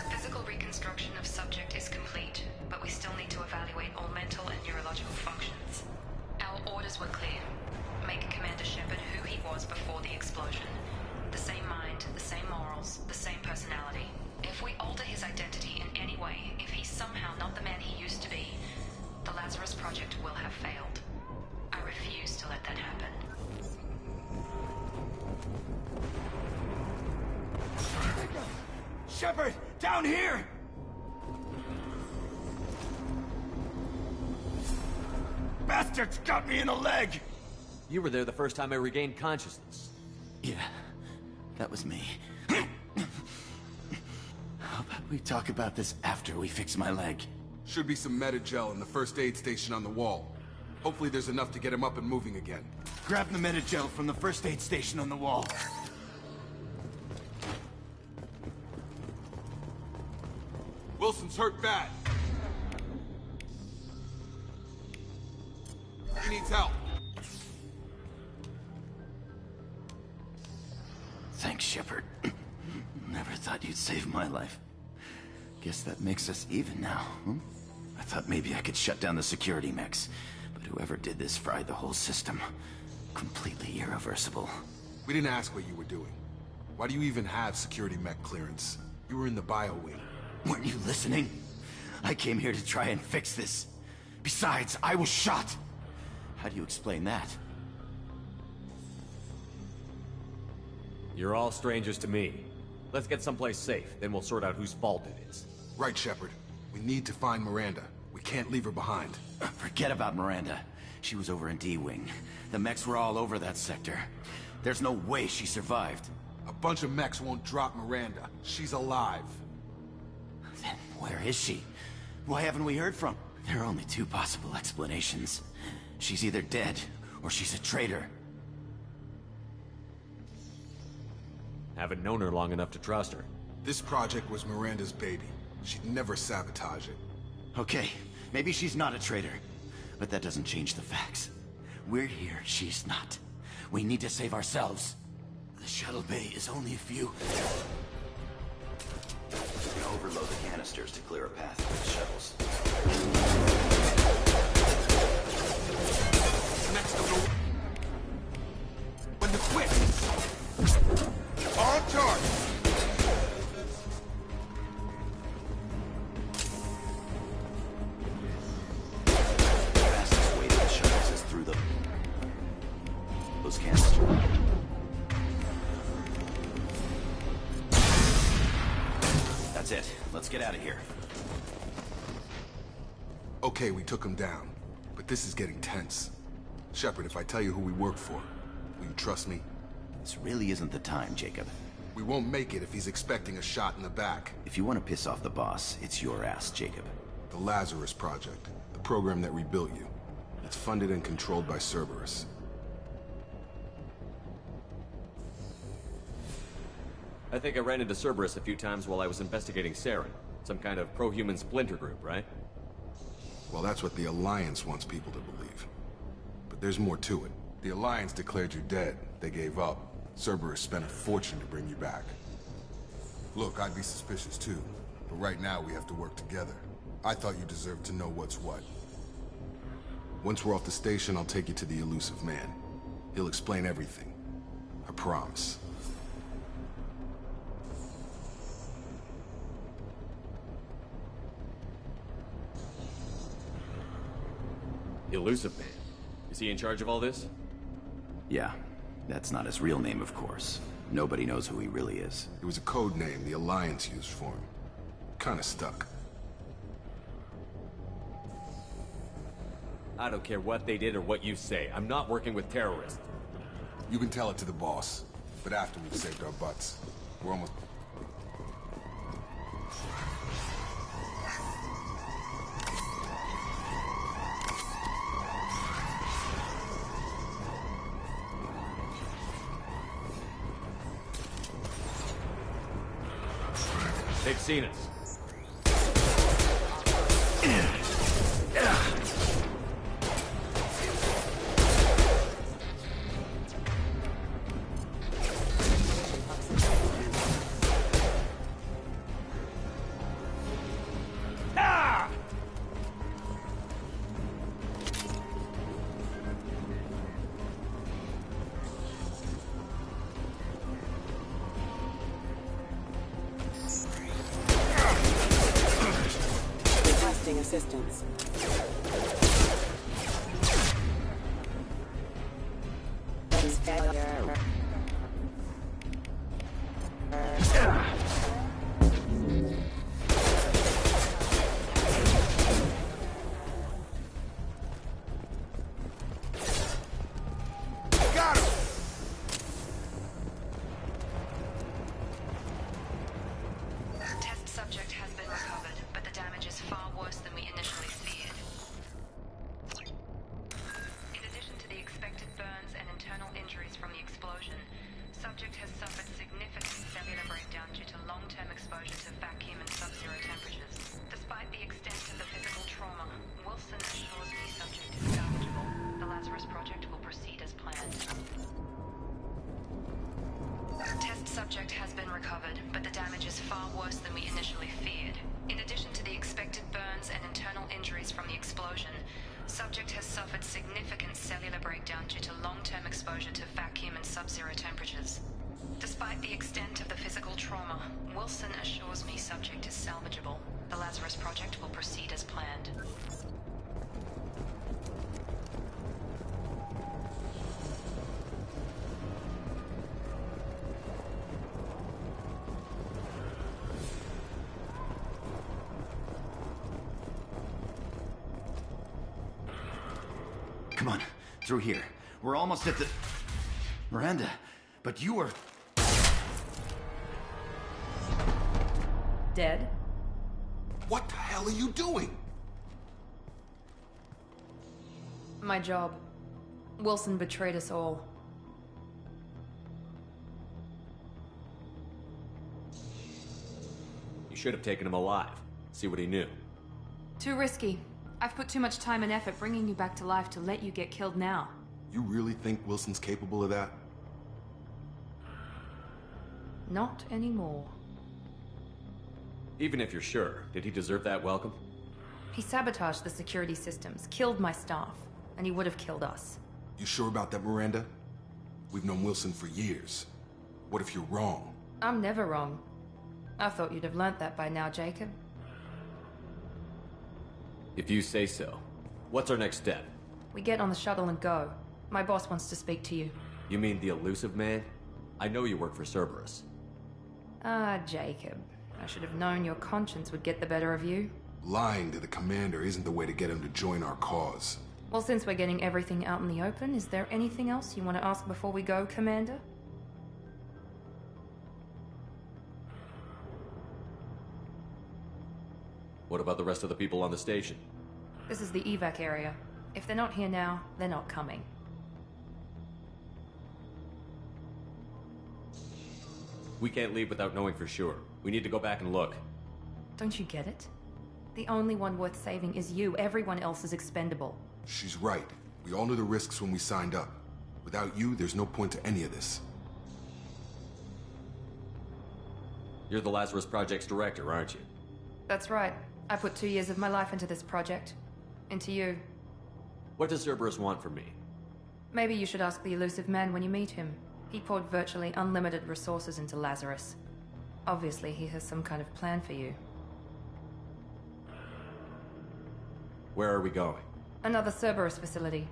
[SPEAKER 1] Physical reconstruction of subject is complete, but we still need to evaluate all mental and neurological functions. Our orders were clear. Make Commander Shepard who he was before the explosion. The same mind, the same morals, the same personality. If we alter his identity in any way, if he's somehow not the man he used to be, the Lazarus Project will have failed. I refuse to let that happen.
[SPEAKER 11] Shepard! Down here! Bastards got me in the leg!
[SPEAKER 8] You were there the first time I regained consciousness.
[SPEAKER 11] Yeah, that was me. How about we talk about this after we fix my leg?
[SPEAKER 10] Should be some Metagel in the first aid station on the wall. Hopefully there's enough to get him up and moving again.
[SPEAKER 11] Grab the Metagel from the first aid station on the wall.
[SPEAKER 10] Wilson's hurt bad. He needs help.
[SPEAKER 11] Thanks, Shepard. Never thought you'd save my life. Guess that makes us even now, huh? I thought maybe I could shut down the security mechs, but whoever did this fried the whole system. Completely irreversible.
[SPEAKER 10] We didn't ask what you were doing. Why do you even have security mech clearance? You were in the bio wing.
[SPEAKER 11] Weren't you listening? I came here to try and fix this. Besides, I was shot. How do you explain that?
[SPEAKER 8] You're all strangers to me. Let's get someplace safe, then we'll sort out whose fault it is.
[SPEAKER 10] Right, Shepard. We need to find Miranda. We can't leave her behind.
[SPEAKER 11] Forget about Miranda. She was over in D-Wing. The mechs were all over that sector. There's no way she survived.
[SPEAKER 10] A bunch of mechs won't drop Miranda. She's alive.
[SPEAKER 11] Then where is she? Why haven't we heard from? There are only two possible explanations. She's either dead, or she's a traitor.
[SPEAKER 8] Haven't known her long enough to trust her.
[SPEAKER 10] This project was Miranda's baby. She'd never sabotage it.
[SPEAKER 11] Okay, maybe she's not a traitor. But that doesn't change the facts. We're here, she's not. We need to save ourselves. The shuttle bay is only a few...
[SPEAKER 9] You can overload the canisters to clear a path for the shuttles.
[SPEAKER 10] Next to the... When the quit! On target!
[SPEAKER 11] let's get out of here.
[SPEAKER 10] Okay, we took him down. But this is getting tense. Shepard, if I tell you who we work for, will you trust me?
[SPEAKER 11] This really isn't the time, Jacob.
[SPEAKER 10] We won't make it if he's expecting a shot in the back.
[SPEAKER 11] If you want to piss off the boss, it's your ass, Jacob.
[SPEAKER 10] The Lazarus Project, the program that rebuilt you. It's funded and controlled by Cerberus.
[SPEAKER 8] I think I ran into Cerberus a few times while I was investigating Saren. Some kind of pro-human splinter group, right?
[SPEAKER 10] Well, that's what the Alliance wants people to believe. But there's more to it. The Alliance declared you dead. They gave up. Cerberus spent a fortune to bring you back. Look, I'd be suspicious too. But right now we have to work together. I thought you deserved to know what's what. Once we're off the station, I'll take you to the Elusive Man. He'll explain everything. I promise.
[SPEAKER 8] Elusive Man? Is he in charge of all this?
[SPEAKER 11] Yeah. That's not his real name, of course. Nobody knows who he really is.
[SPEAKER 10] It was a code name the Alliance used for him. Kinda stuck.
[SPEAKER 8] I don't care what they did or what you say. I'm not working with terrorists.
[SPEAKER 10] You can tell it to the boss. But after we've saved our butts. We're almost...
[SPEAKER 8] They've seen us.
[SPEAKER 5] Assistance. Failure.
[SPEAKER 10] Got him!
[SPEAKER 12] Test subject has been recovered, but the damage is far worse than we initially feared. In addition to the expected burns and internal injuries from the explosion, subject has suffered significant cellular breakdown due to long-term exposure to vacuum and sub-zero temperatures. Despite the extent of the physical trauma, Wilson assures me subject is salvageable. The Lazarus Project will proceed as planned. Test subject has been recovered, but the damage is far worse than we initially feared. In addition to the expected burns and internal injuries from the explosion, subject has suffered significant cellular breakdown due to long-term exposure to vacuum and sub-zero temperatures. Despite the extent of the physical trauma, Wilson assures me subject is salvageable. The Lazarus Project will proceed as planned.
[SPEAKER 11] Come on, through here. We're almost at the... Miranda, but you are...
[SPEAKER 1] Dead?
[SPEAKER 10] What the hell are you doing?
[SPEAKER 1] My job. Wilson betrayed us all.
[SPEAKER 8] You should have taken him alive. See what he knew.
[SPEAKER 1] Too risky. I've put too much time and effort bringing you back to life to let you get killed now.
[SPEAKER 10] You really think Wilson's capable of that?
[SPEAKER 1] Not anymore.
[SPEAKER 8] Even if you're sure, did he deserve that welcome?
[SPEAKER 1] He sabotaged the security systems, killed my staff, and he would have killed us.
[SPEAKER 10] You sure about that, Miranda? We've known Wilson for years. What if you're wrong?
[SPEAKER 1] I'm never wrong. I thought you'd have learnt that by now, Jacob.
[SPEAKER 8] If you say so. What's our next step?
[SPEAKER 1] We get on the shuttle and go. My boss wants to speak to you.
[SPEAKER 8] You mean the Elusive Man? I know you work for Cerberus.
[SPEAKER 1] Ah, Jacob. I should have known your conscience would get the better of you.
[SPEAKER 10] Lying to the commander isn't the way to get him to join our cause.
[SPEAKER 1] Well, since we're getting everything out in the open, is there anything else you want to ask before we go, Commander?
[SPEAKER 8] What about the rest of the people on the station?
[SPEAKER 1] This is the evac area. If they're not here now, they're not coming.
[SPEAKER 8] We can't leave without knowing for sure. We need to go back and look.
[SPEAKER 1] Don't you get it? The only one worth saving is you. Everyone else is expendable.
[SPEAKER 10] She's right. We all knew the risks when we signed up. Without you, there's no point to any of this.
[SPEAKER 8] You're the Lazarus Project's director, aren't you?
[SPEAKER 1] That's right. I put 2 years of my life into this project. Into you.
[SPEAKER 8] What does Cerberus want from me?
[SPEAKER 1] Maybe you should ask the Elusive Man when you meet him. He poured virtually unlimited resources into Lazarus. Obviously, he has some kind of plan for you.
[SPEAKER 8] Where are we going?
[SPEAKER 1] Another Cerberus facility.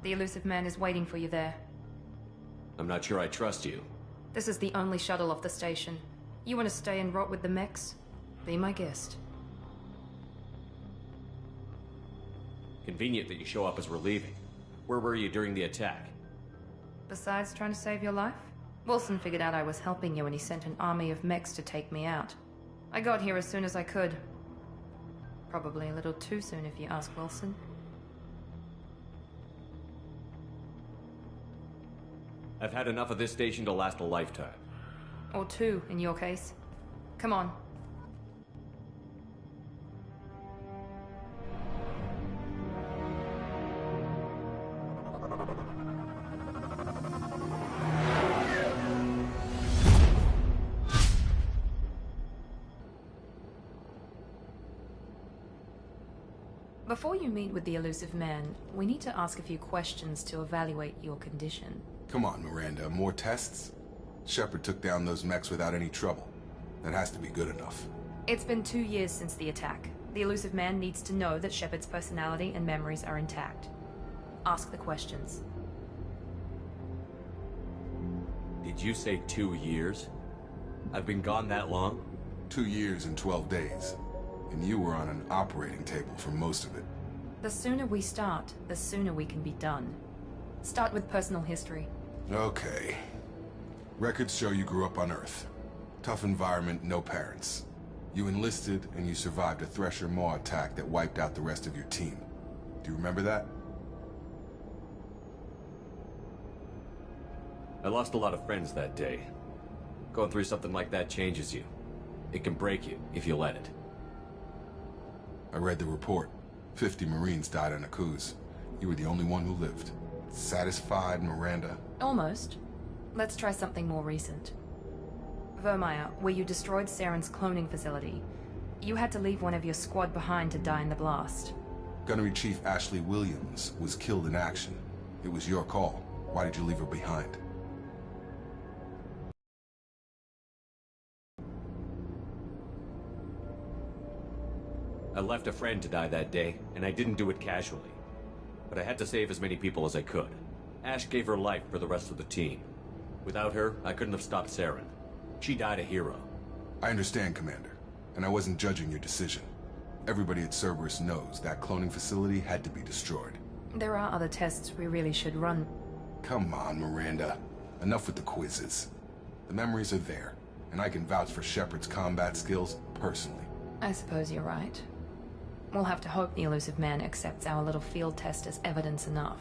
[SPEAKER 1] The Elusive Man is waiting for you there.
[SPEAKER 8] I'm not sure I trust you.
[SPEAKER 1] This is the only shuttle off the station. You want to stay and rot with the mechs? Be my guest.
[SPEAKER 8] Convenient that you show up as we're leaving. Where were you during the attack?
[SPEAKER 1] Besides trying to save your life, Wilson figured out I was helping you and he sent an army of mechs to take me out. I got here as soon as I could. Probably a little too soon if you ask Wilson.
[SPEAKER 8] I've had enough of this station to last a lifetime.
[SPEAKER 1] Or two, in your case. Come on. Before you meet with the Elusive Man, we need to ask a few questions to evaluate your condition.
[SPEAKER 10] Come on, Miranda. More tests? Shepard took down those mechs without any trouble. That has to be good enough.
[SPEAKER 1] It's been 2 years since the attack. The Elusive Man needs to know that Shepard's personality and memories are intact. Ask the questions.
[SPEAKER 8] Did you say 2 years? I've been gone that long?
[SPEAKER 10] 2 years and 12 days. And you were on an operating table for most of it.
[SPEAKER 1] The sooner we start, the sooner we can be done. Start with personal history.
[SPEAKER 10] Okay. Records show you grew up on Earth. Tough environment, no parents. You enlisted and you survived a Thresher Maw attack that wiped out the rest of your team. Do you remember that?
[SPEAKER 8] I lost a lot of friends that day. Going through something like that changes you. It can break you if you let it.
[SPEAKER 10] I read the report. 50 Marines died on Akuz. You were the only one who lived. Satisfied, Miranda?
[SPEAKER 1] Almost. Let's try something more recent. Vermeer, where you destroyed Saren's cloning facility. You had to leave one of your squad behind to die in the blast.
[SPEAKER 10] Gunnery Chief Ashley Williams was killed in action. It was your call. Why did you leave her behind?
[SPEAKER 8] I left a friend to die that day, and I didn't do it casually. But I had to save as many people as I could. Ash gave her life for the rest of the team. Without her, I couldn't have stopped Saren. She died a hero.
[SPEAKER 10] I understand, Commander. And I wasn't judging your decision. Everybody at Cerberus knows that cloning facility had to be destroyed.
[SPEAKER 1] There are other tests we really should run.
[SPEAKER 10] Come on, Miranda. Enough with the quizzes. The memories are there, and I can vouch for Shepard's combat skills personally.
[SPEAKER 1] I suppose you're right. We'll have to hope the Elusive Man accepts our little field test as evidence enough.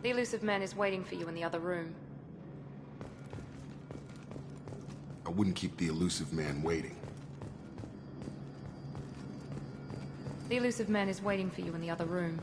[SPEAKER 1] The Elusive Man is waiting for you in the other room.
[SPEAKER 10] I wouldn't keep the Elusive Man waiting.
[SPEAKER 1] The Elusive Man is waiting for you in the other room.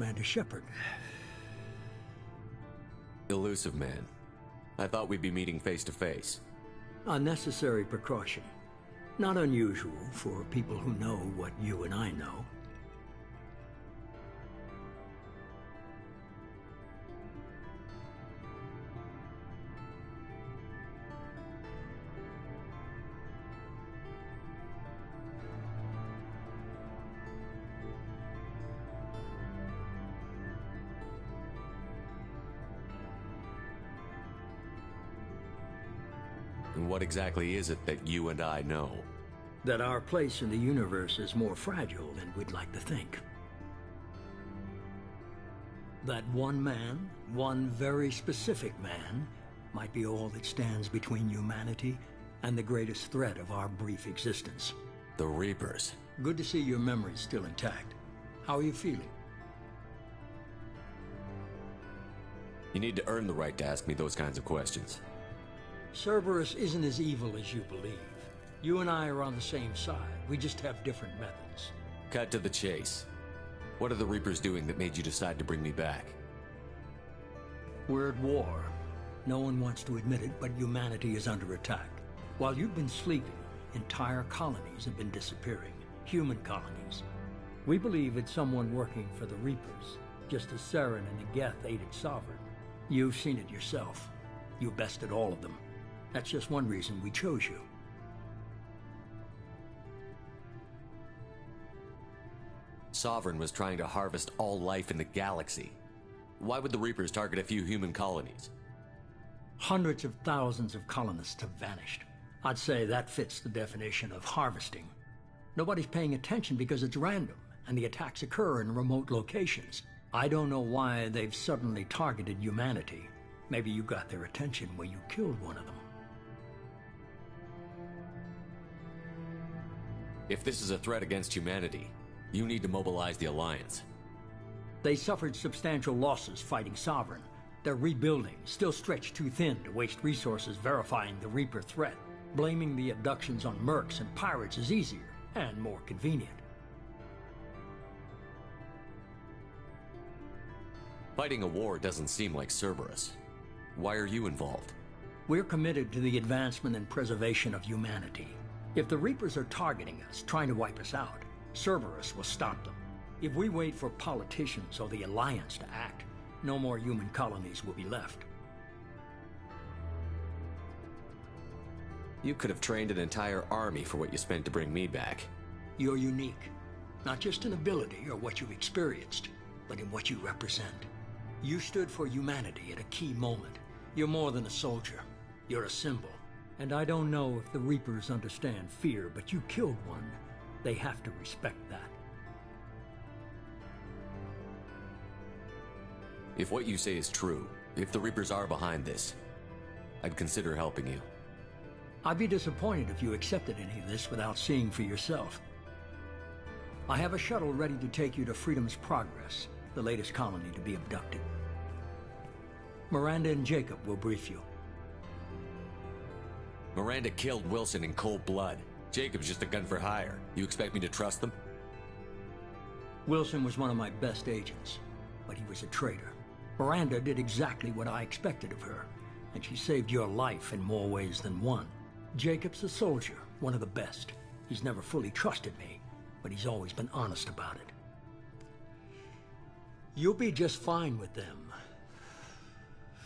[SPEAKER 2] Commander Shepard.
[SPEAKER 8] Elusive Man. I thought we'd be meeting face to face.
[SPEAKER 2] A necessary precaution. Not unusual for people who know what you and I know.
[SPEAKER 8] And what exactly is it that you and I know?
[SPEAKER 2] That our place in the universe is more fragile than we'd like to think. That one man, one very specific man, might be all that stands between humanity and the greatest threat of our brief existence.
[SPEAKER 8] The Reapers.
[SPEAKER 2] Good to see your memory's still intact. How are you feeling?
[SPEAKER 8] You need to earn the right to ask me those kinds of questions.
[SPEAKER 2] Cerberus isn't as evil as you believe. You and I are on the same side. We just have different methods.
[SPEAKER 8] Cut to the chase. What are the Reapers doing that made you decide to bring me back?
[SPEAKER 2] We're at war. No one wants to admit it, but humanity is under attack. While you've been sleeping, entire colonies have been disappearing. Human colonies. We believe it's someone working for the Reapers, just as Saren and the Geth aided Sovereign. You've seen it yourself. You bested all of them. That's just one reason we chose you.
[SPEAKER 8] Sovereign was trying to harvest all life in the galaxy. Why would the Reapers target a few human colonies?
[SPEAKER 2] Hundreds of thousands of colonists have vanished. I'd say that fits the definition of harvesting. Nobody's paying attention because it's random, and the attacks occur in remote locations. I don't know why they've suddenly targeted humanity. Maybe you got their attention when you killed one of them.
[SPEAKER 8] If this is a threat against humanity, you need to mobilize the Alliance.
[SPEAKER 2] They suffered substantial losses fighting Sovereign. They're rebuilding, still stretched too thin to waste resources verifying the Reaper threat. Blaming the abductions on mercs and pirates is easier and more convenient.
[SPEAKER 8] Fighting a war doesn't seem like Cerberus. Why are you involved?
[SPEAKER 2] We're committed to the advancement and preservation of humanity. If the Reapers are targeting us, trying to wipe us out, Cerberus will stop them. If we wait for politicians or the Alliance to act, no more human colonies will be left.
[SPEAKER 8] You could have trained an entire army for what you spent to bring me back.
[SPEAKER 2] You're unique. Not just in ability or what you've experienced, but in what you represent. You stood for humanity at a key moment. You're more than a soldier. You're a symbol. And I don't know if the Reapers understand fear, but you killed one. They have to respect that.
[SPEAKER 8] If what you say is true, if the Reapers are behind this, I'd consider helping you.
[SPEAKER 2] I'd be disappointed if you accepted any of this without seeing for yourself. I have a shuttle ready to take you to Freedom's Progress, the latest colony to be abducted. Miranda and Jacob will brief you.
[SPEAKER 8] Miranda killed Wilson in cold blood. Jacob's just a gun for hire. You expect me to trust them?
[SPEAKER 2] Wilson was one of my best agents, but he was a traitor. Miranda did exactly what I expected of her, and she saved your life in more ways than one. Jacob's a soldier, one of the best. He's never fully trusted me, but he's always been honest about it. You'll be just fine with them.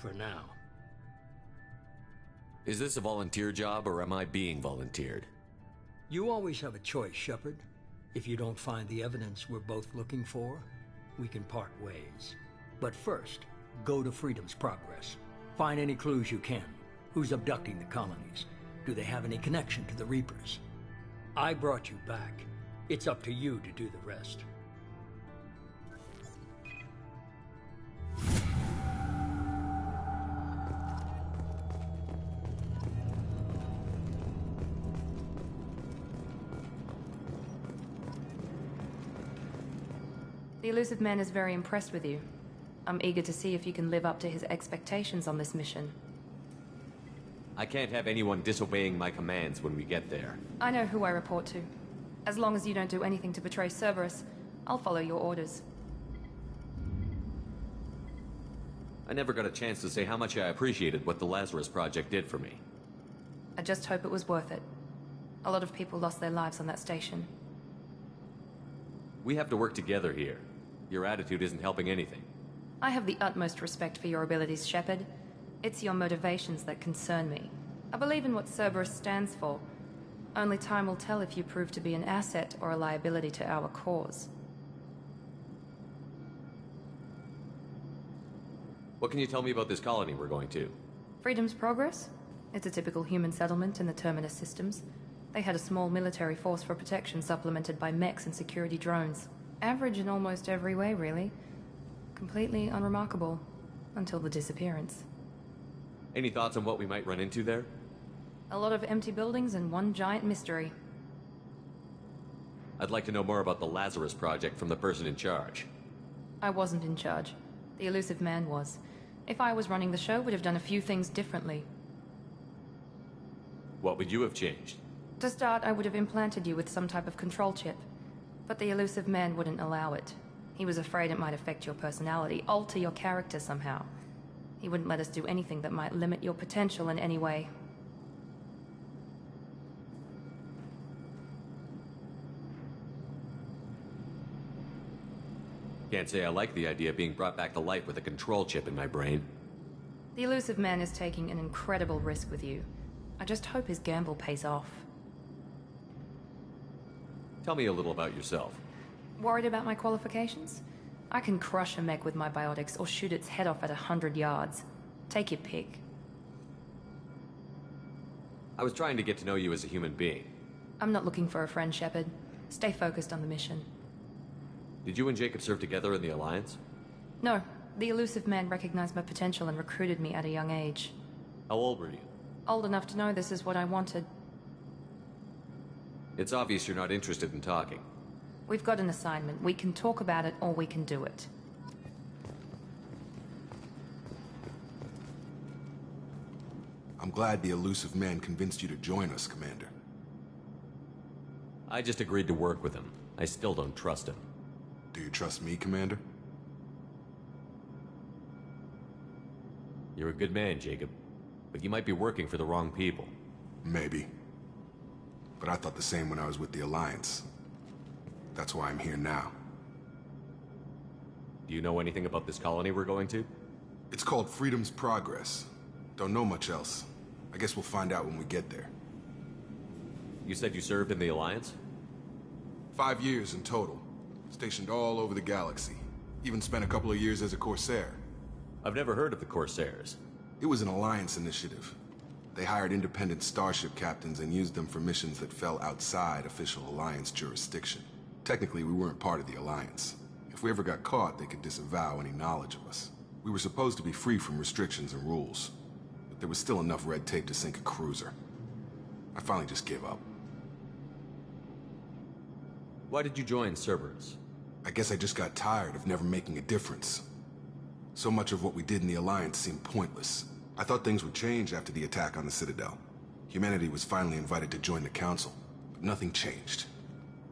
[SPEAKER 2] For now.
[SPEAKER 8] Is this a volunteer job, or am I being volunteered?
[SPEAKER 2] You always have a choice, Shepard. If you don't find the evidence we're both looking for, we can part ways. But first, go to Freedom's Progress. Find any clues you can. Who's abducting the colonies? Do they have any connection to the Reapers? I brought you back. It's up to you to do the rest.
[SPEAKER 1] The Elusive Man is very impressed with you. I'm eager to see if you can live up to his expectations on this mission.
[SPEAKER 8] I can't have anyone disobeying my commands when we get there.
[SPEAKER 1] I know who I report to. As long as you don't do anything to betray Cerberus, I'll follow your orders.
[SPEAKER 8] never got a chance to say how much I appreciated what the Lazarus Project did for me.
[SPEAKER 1] I just hope it was worth it. A lot of people lost their lives on that station.
[SPEAKER 8] We have to work together here. Your attitude isn't helping anything.
[SPEAKER 1] I have the utmost respect for your abilities, Shepard. It's your motivations that concern me. I believe in what Cerberus stands for. Only time will tell if you prove to be an asset or a liability to our cause.
[SPEAKER 8] What can you tell me about this colony we're going to?
[SPEAKER 1] Freedom's Progress? It's a typical human settlement in the Terminus systems. They had a small military force for protection supplemented by mechs and security drones. Average in almost every way, really. Completely unremarkable. Until the disappearance.
[SPEAKER 8] Any thoughts on what we might run into there?
[SPEAKER 1] A lot of empty buildings and one giant mystery.
[SPEAKER 8] I'd like to know more about the Lazarus Project from the person in charge.
[SPEAKER 1] I wasn't in charge. The Elusive Man was. If I was running the show, would have done a few things differently.
[SPEAKER 8] What would you have changed?
[SPEAKER 1] To start, I would have implanted you with some type of control chip. But the Elusive Man wouldn't allow it. He was afraid it might affect your personality, alter your character somehow. He wouldn't let us do anything that might limit your potential in any way.
[SPEAKER 8] Can't say I like the idea of being brought back to life with a control chip in my brain.
[SPEAKER 1] The Elusive Man is taking an incredible risk with you. I just hope his gamble pays off.
[SPEAKER 8] Tell me a little about yourself.
[SPEAKER 1] Worried about my qualifications? I can crush a mech with my biotics or shoot its head off at 100 yards. Take your pick.
[SPEAKER 8] I was trying to get to know you as a human being.
[SPEAKER 1] I'm not looking for a friend, Shepard. Stay focused on the mission.
[SPEAKER 8] Did you and Jacob serve together in the Alliance?
[SPEAKER 1] No. The Elusive Man recognized my potential and recruited me at a young age.
[SPEAKER 8] How old were you?
[SPEAKER 1] Old enough to know this is what I wanted.
[SPEAKER 8] It's obvious you're not interested in talking.
[SPEAKER 1] We've got an assignment. We can talk about it or we can do it.
[SPEAKER 10] I'm glad the Elusive Man convinced you to join us, Commander.
[SPEAKER 8] I just agreed to work with him. I still don't trust him.
[SPEAKER 10] Do you trust me, Commander?
[SPEAKER 8] You're a good man, Jacob. But you might be working for the wrong people.
[SPEAKER 10] Maybe. But I thought the same when I was with the Alliance. That's why I'm here now.
[SPEAKER 8] Do you know anything about this colony we're going to?
[SPEAKER 10] It's called Freedom's Progress. Don't know much else. I guess we'll find out when we get there.
[SPEAKER 8] You said you served in the Alliance?
[SPEAKER 10] 5 years in total. Stationed all over the galaxy. Even spent a couple of years as a Corsair.
[SPEAKER 8] I've never heard of the Corsairs.
[SPEAKER 10] It was an Alliance initiative. They hired independent starship captains and used them for missions that fell outside official Alliance jurisdiction. Technically, we weren't part of the Alliance. If we ever got caught, they could disavow any knowledge of us. We were supposed to be free from restrictions and rules. But there was still enough red tape to sink a cruiser. I finally just gave up.
[SPEAKER 8] Why did you join Cerberus?
[SPEAKER 10] I guess I just got tired of never making a difference. So much of what we did in the Alliance seemed pointless. I thought things would change after the attack on the Citadel. Humanity was finally invited to join the Council, but nothing changed.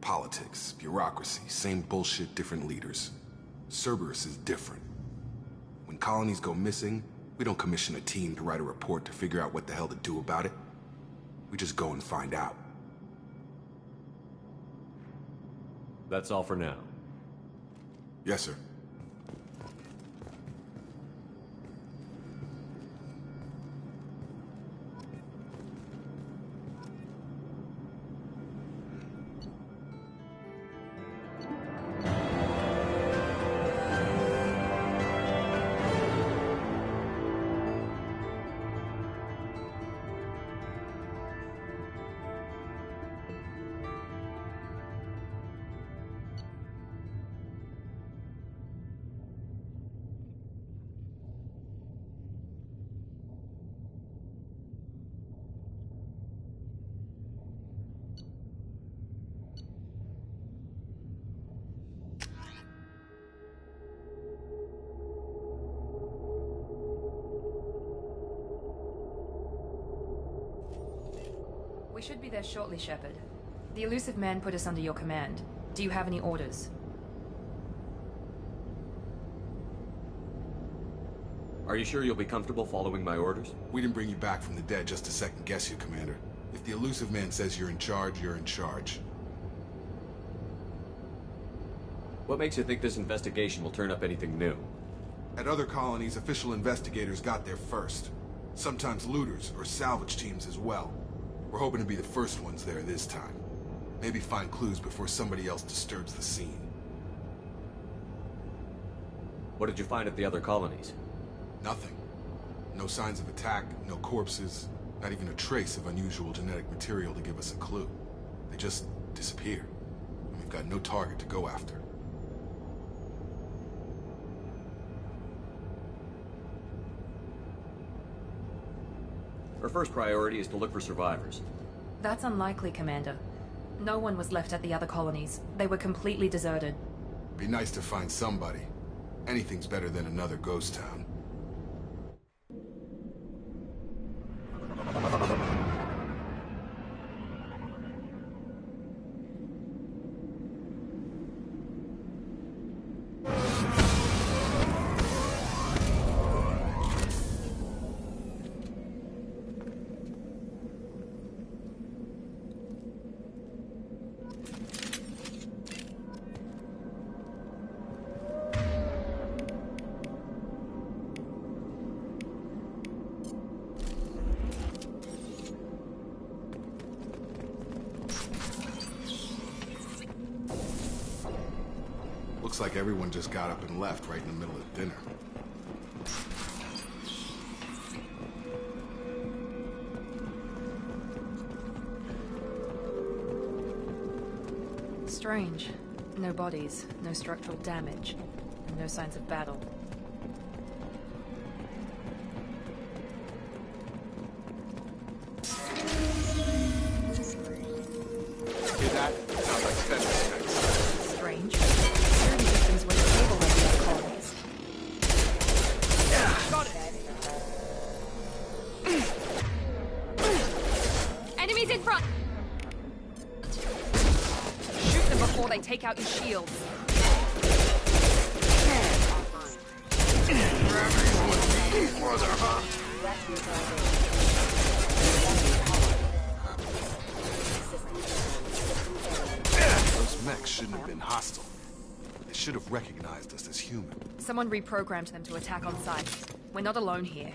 [SPEAKER 10] Politics, bureaucracy, same bullshit, different leaders. Cerberus is different. When colonies go missing, we don't commission a team to write a report to figure out what the hell to do about it. We just go and find out.
[SPEAKER 8] That's all for now.
[SPEAKER 10] Yes, sir.
[SPEAKER 1] We should be there shortly, Shepard. The Elusive Man put us under your command. Do you have any orders?
[SPEAKER 8] Are you sure you'll be comfortable following my orders?
[SPEAKER 10] We didn't bring you back from the dead just to second guess you, Commander. If the Illusive Man says you're in charge, you're in charge.
[SPEAKER 8] What makes you think this investigation will turn up anything new?
[SPEAKER 10] At other colonies, official investigators got there first. Sometimes looters or salvage teams as well. We're hoping to be the first ones there this time. Maybe find clues before somebody else disturbs the scene.
[SPEAKER 8] What did you find at the other colonies?
[SPEAKER 10] Nothing. No signs of attack, no corpses, not even a trace of unusual genetic material to give us a clue. They just disappeared. And we've got no target to go after.
[SPEAKER 8] Our first priority is to look for survivors.
[SPEAKER 1] That's unlikely, Commander. No one was left at the other colonies. They were completely deserted.
[SPEAKER 10] Be nice to find somebody. Anything's better than another ghost town. Looks like everyone just got up and left right in the middle of dinner.
[SPEAKER 1] Strange. No bodies, no structural damage, and no signs of battle.
[SPEAKER 10] Hear that? Sounds like special effects.
[SPEAKER 1] Strange. Security systems were disabled at the other colonies.
[SPEAKER 10] Got
[SPEAKER 1] it! Enemies in front! Shoot them before they take out your shields.
[SPEAKER 10] Those mechs shouldn't have been hostile. They should have recognized us as human.
[SPEAKER 1] Someone reprogrammed them to attack on sight. We're not alone here.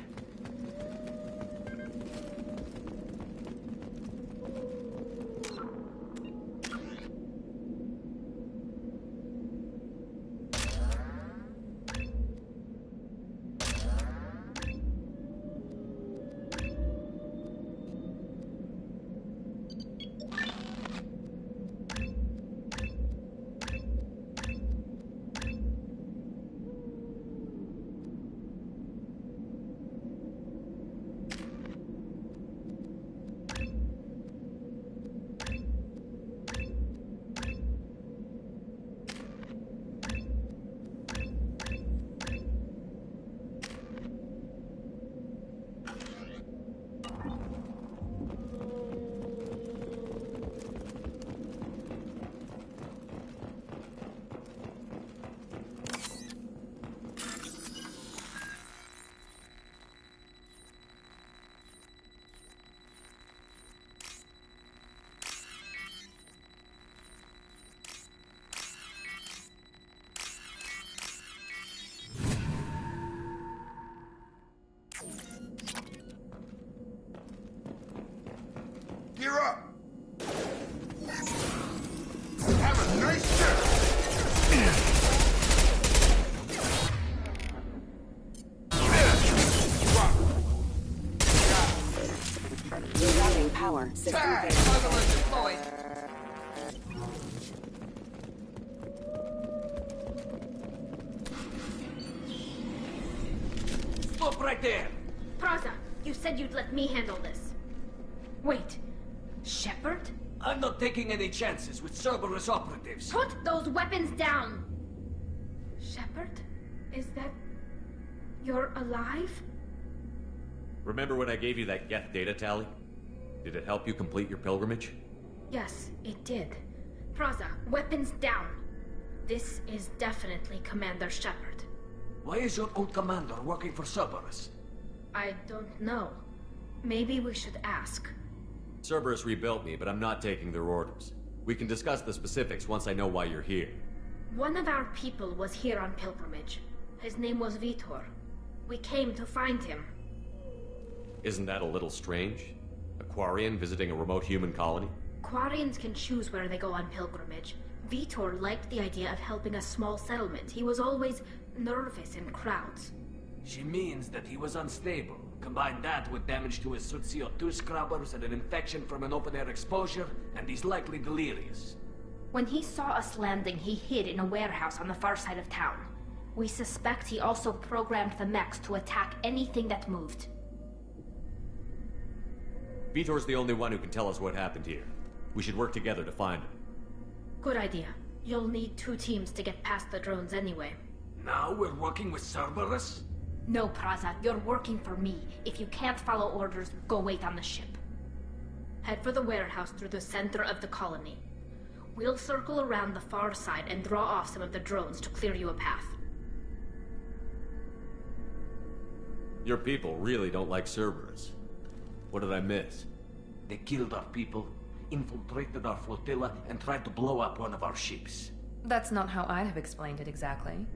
[SPEAKER 10] Gear up! Have a nice trip!
[SPEAKER 5] Rerouting power.
[SPEAKER 10] Deployed.
[SPEAKER 13] Stop right there!
[SPEAKER 14] Praza, you said you'd let me handle this. Wait. Shepard?
[SPEAKER 13] I'm not taking any chances with Cerberus operatives.
[SPEAKER 14] Put those weapons down! Shepard? Is that... you're alive?
[SPEAKER 8] Remember when I gave you that Geth data tally? Did it help you complete your pilgrimage?
[SPEAKER 14] Yes, it did. Praza, weapons down. This is definitely Commander Shepard.
[SPEAKER 13] Why is your old commander working for Cerberus?
[SPEAKER 14] I don't know. Maybe we should ask.
[SPEAKER 8] Cerberus rebuilt me, but I'm not taking their orders. We can discuss the specifics once I know why you're here.
[SPEAKER 14] One of our people was here on pilgrimage. His name was Vitor. We came to find him.
[SPEAKER 8] Isn't that a little strange? A Quarian visiting a remote human colony?
[SPEAKER 14] Quarians can choose where they go on pilgrimage. Vitor liked the idea of helping a small settlement. He was always nervous in crowds.
[SPEAKER 13] She means that he was unstable. Combine that with damage to his suit CO2 scrubbers and an infection from an open-air exposure, and he's likely delirious.
[SPEAKER 14] When he saw us landing, he hid in a warehouse on the far side of town. We suspect he also programmed the mechs to attack anything that moved.
[SPEAKER 8] Vitor's the only one who can tell us what happened here. We should work together to find him.
[SPEAKER 14] Good idea. You'll need 2 teams to get past the drones anyway.
[SPEAKER 13] Now we're working with Cerberus?
[SPEAKER 14] No, Praza, you're working for me. If you can't follow orders, go wait on the ship. Head for the warehouse through the center of the colony. We'll circle around the far side and draw off some of the drones to clear you a path.
[SPEAKER 8] Your people really don't like Cerberus. What did I miss?
[SPEAKER 13] They killed our people, infiltrated our flotilla, and tried to blow up one of our ships.
[SPEAKER 1] That's not how I'd have explained it exactly.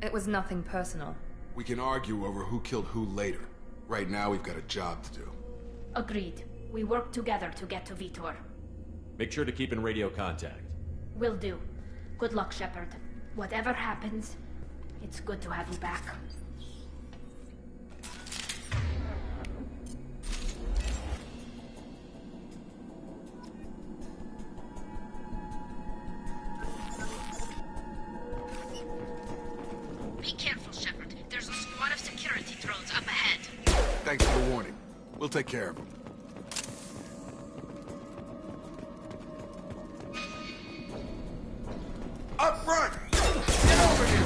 [SPEAKER 1] It was nothing personal.
[SPEAKER 10] We can argue over who killed who later. Right now, we've got a job to do.
[SPEAKER 14] Agreed. We work together to get to Vitor.
[SPEAKER 8] Make sure to keep in radio contact.
[SPEAKER 14] Will do. Good luck, Shepard. Whatever happens, it's good to have you back.
[SPEAKER 7] Be careful, Shepard. There's a squad of security drones up ahead.
[SPEAKER 10] Thanks for the warning. We'll take care of them. Up front! Get over here!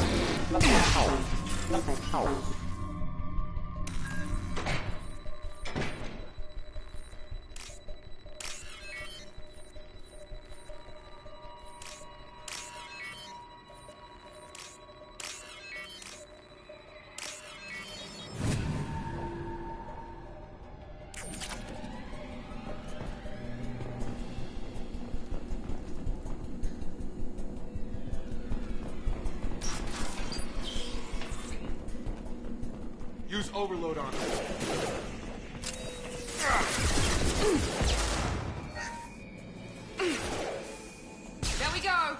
[SPEAKER 10] Use overload on them.
[SPEAKER 1] There we go!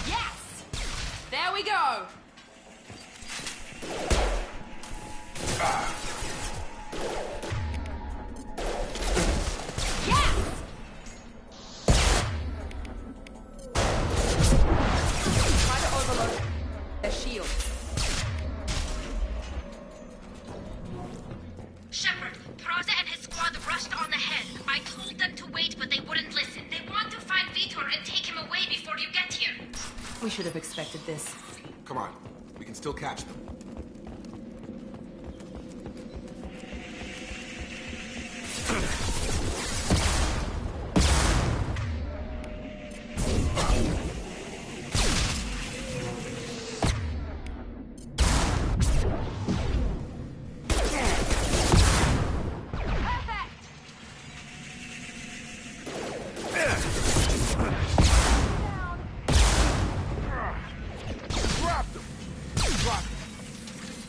[SPEAKER 1] Yes! There we go!
[SPEAKER 7] Shepard, Praza and his squad rushed on ahead. I told them to wait, but they wouldn't listen. They want to find Vitor and take him away before you get here.
[SPEAKER 1] We should have expected this.
[SPEAKER 10] Come on. We can still catch them.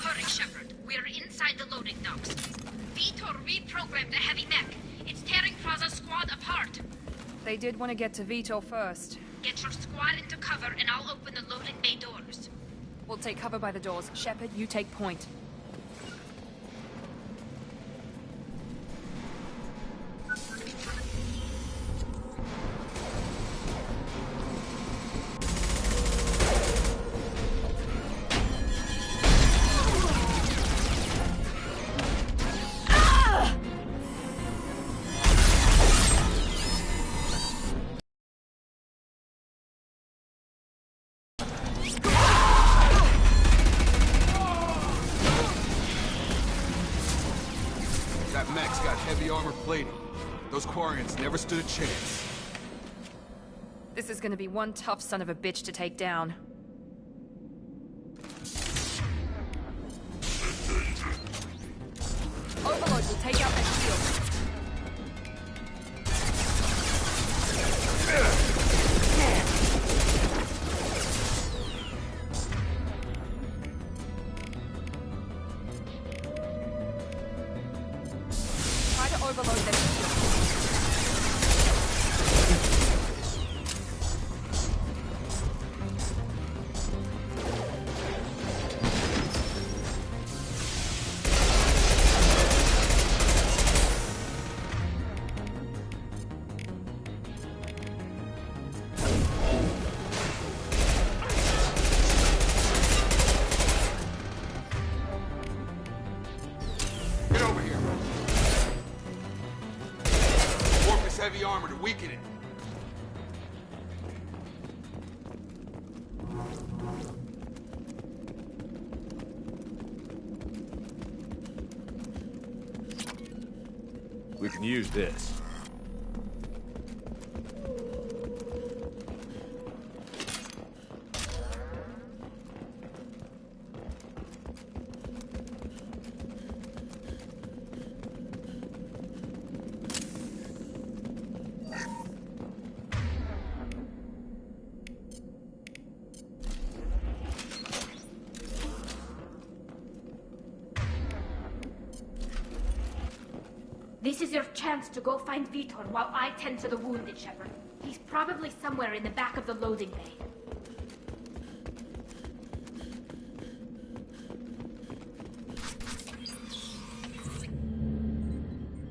[SPEAKER 7] Hurry, Shepard. We're inside the loading docks. Vitor reprogrammed the heavy mech. It's tearing Praza's squad apart.
[SPEAKER 1] They did want to get to Vitor first.
[SPEAKER 7] Get your squad into cover and I'll open the loading bay doors.
[SPEAKER 1] We'll take cover by the doors. Shepard, you take point.
[SPEAKER 10] That mech's got heavy armor plating. Those Quarians never stood a chance.
[SPEAKER 1] This is gonna be one tough son of a bitch to take down. Overlord will take out that shield. Try to overload that shield.
[SPEAKER 10] Heavy armor to weaken it.
[SPEAKER 8] We can use this.
[SPEAKER 14] This is your chance to go find Vitor while I tend to the wounded, Shepard. He's probably somewhere in the back of the loading bay.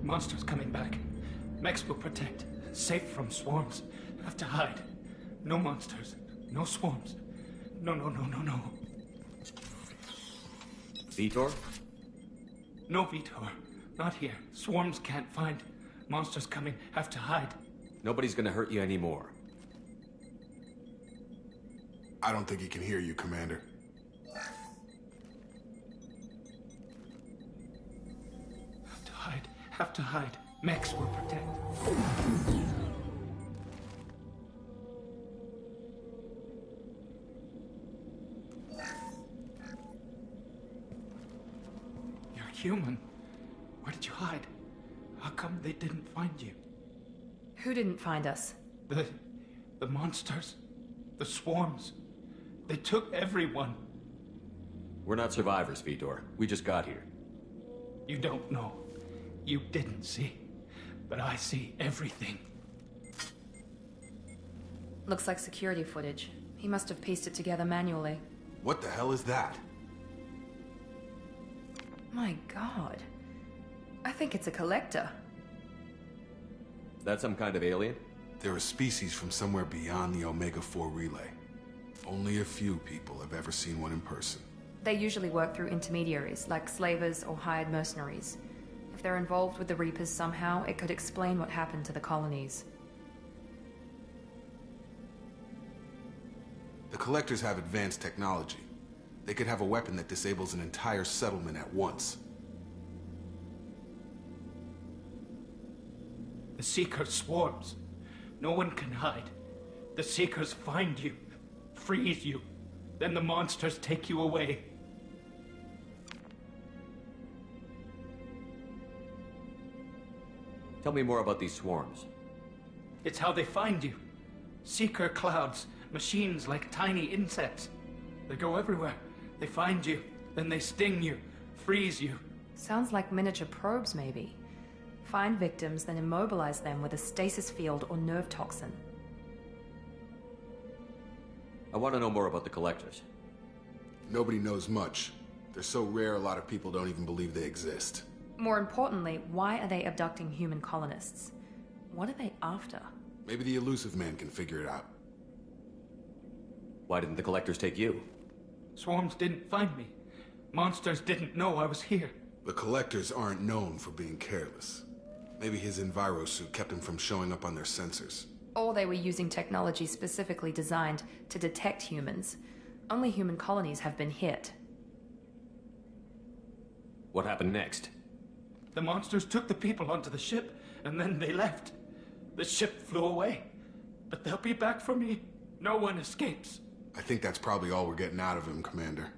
[SPEAKER 15] Monsters coming back. Mechs will protect. Safe from swarms. Have to hide. No monsters. No swarms. No.
[SPEAKER 8] Vitor?
[SPEAKER 15] No Vitor. Not here. Swarms can't find. Monsters coming. Have to hide.
[SPEAKER 8] Nobody's gonna hurt you anymore.
[SPEAKER 10] I don't think he can hear you, Commander.
[SPEAKER 15] Have to hide. Have to hide. Mechs will protect. You're human. Where did you hide? How come they didn't find you?
[SPEAKER 1] Who didn't find us?
[SPEAKER 15] The monsters. The swarms. They took everyone.
[SPEAKER 8] We're not survivors, Vitor. We just got here.
[SPEAKER 15] You don't know. You didn't see. But I see everything.
[SPEAKER 1] Looks like security footage. He must have pieced it together manually.
[SPEAKER 10] What the hell is that?
[SPEAKER 1] My god. I think it's a collector.
[SPEAKER 8] Is that some kind of alien?
[SPEAKER 10] They're a species from somewhere beyond the Omega-4 relay. Only a few people have ever seen one in person.
[SPEAKER 1] They usually work through intermediaries, like slavers or hired mercenaries. If they're involved with the Reapers somehow, it could explain what happened to the colonies.
[SPEAKER 10] The Collectors have advanced technology. They could have a weapon that disables an entire settlement at once.
[SPEAKER 15] The Seeker swarms. No one can hide. The Seekers find you, freeze you, then the monsters take you away.
[SPEAKER 8] Tell me more about these swarms.
[SPEAKER 15] It's how they find you. Seeker clouds, machines like tiny insects. They go everywhere. They find you, then they sting you, freeze you.
[SPEAKER 1] Sounds like miniature probes, maybe. Find victims, then immobilize them with a stasis field or nerve toxin.
[SPEAKER 8] I want to know more about the Collectors.
[SPEAKER 10] Nobody knows much. They're so rare, a lot of people don't even believe they exist.
[SPEAKER 1] More importantly, why are they abducting human colonists? What are they after?
[SPEAKER 10] Maybe the Elusive Man can figure it out.
[SPEAKER 8] Why didn't the Collectors take you?
[SPEAKER 15] Swarms didn't find me. Monsters didn't know I was here.
[SPEAKER 10] The Collectors aren't known for being careless. Maybe his envirosuit kept him from showing up on their sensors.
[SPEAKER 1] Or they were using technology specifically designed to detect humans. Only human colonies have been hit.
[SPEAKER 8] What happened next?
[SPEAKER 15] The monsters took the people onto the ship, and then they left. The ship flew away. But they'll be back for me. No one escapes.
[SPEAKER 10] I think that's probably all we're getting out of him, Commander.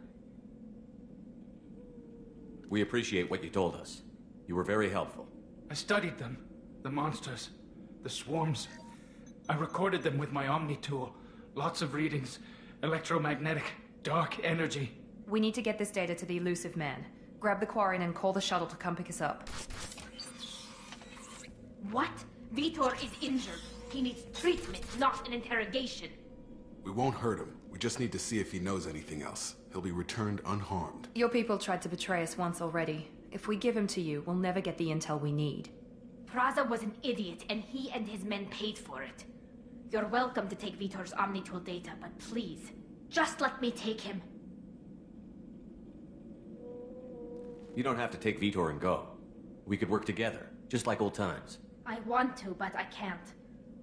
[SPEAKER 8] We appreciate what you told us. You were very helpful.
[SPEAKER 15] I studied them. The monsters. The swarms. I recorded them with my Omni tool. Lots of readings. Electromagnetic. Dark energy.
[SPEAKER 1] We need to get this data to the Elusive Man. Grab the Quarian and call the shuttle to come pick us up.
[SPEAKER 14] What? Vitor is injured. He needs treatment, not an interrogation.
[SPEAKER 10] We won't hurt him. We just need to see if he knows anything else. He'll be returned unharmed.
[SPEAKER 1] Your people tried to betray us once already. If we give him to you, we'll never get the intel we need.
[SPEAKER 14] Praza was an idiot, and he and his men paid for it. You're welcome to take Vitor's Omnitool data, but please, just let me take him.
[SPEAKER 8] You don't have to take Vitor and go. We could work together, just like old times.
[SPEAKER 14] I want to, but I can't.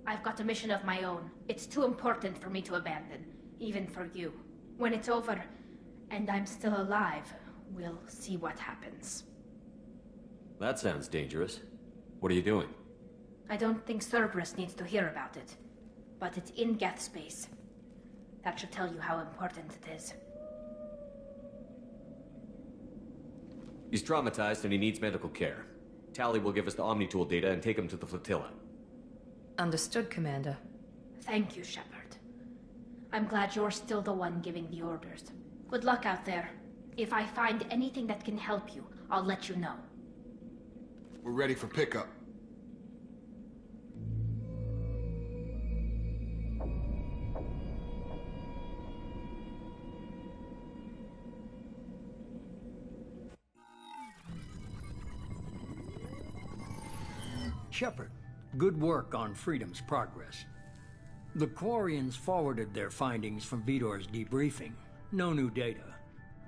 [SPEAKER 14] I've got a mission of my own. It's too important for me to abandon, even for you. When it's over, and I'm still alive, we'll see what happens.
[SPEAKER 8] That sounds dangerous. What are you doing?
[SPEAKER 14] I don't think Cerberus needs to hear about it, but it's in Geth space. That should tell you how important it is.
[SPEAKER 8] He's traumatized and he needs medical care. Tali will give us the Omnitool data and take him to the flotilla.
[SPEAKER 1] Understood, Commander.
[SPEAKER 14] Thank you, Shepard. I'm glad you're still the one giving the orders. Good luck out there. If I find anything that can help you, I'll let you know.
[SPEAKER 10] We're ready for pickup.
[SPEAKER 2] Shepard, good work on Freedom's progress. The Quarians forwarded their findings from Vitor's debriefing. No new data,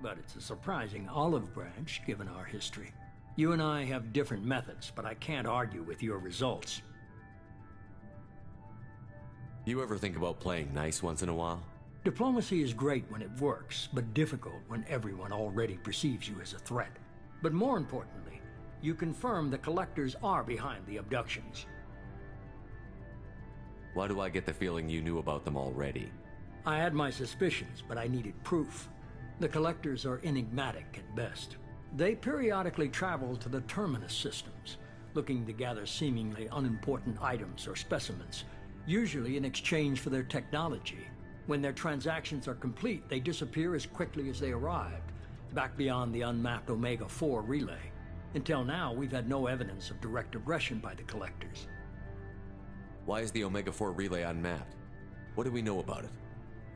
[SPEAKER 2] but it's a surprising olive branch given our history. You and I have different methods, but I can't argue with your results.
[SPEAKER 8] You ever think about playing nice once in a while?
[SPEAKER 2] Diplomacy is great when it works, but difficult when everyone already perceives you as a threat. But more importantly, you confirm the Collectors are behind the abductions.
[SPEAKER 8] Why do I get the feeling you knew about them already?
[SPEAKER 2] I had my suspicions, but I needed proof. The Collectors are enigmatic at best. They periodically travel to the Terminus systems, looking to gather seemingly unimportant items or specimens, usually in exchange for their technology. When their transactions are complete, they disappear as quickly as they arrived, back beyond the unmapped Omega-4 relay. Until now, we've had no evidence of direct aggression by the Collectors.
[SPEAKER 8] Why is the Omega-4 relay unmapped? What do we know about it?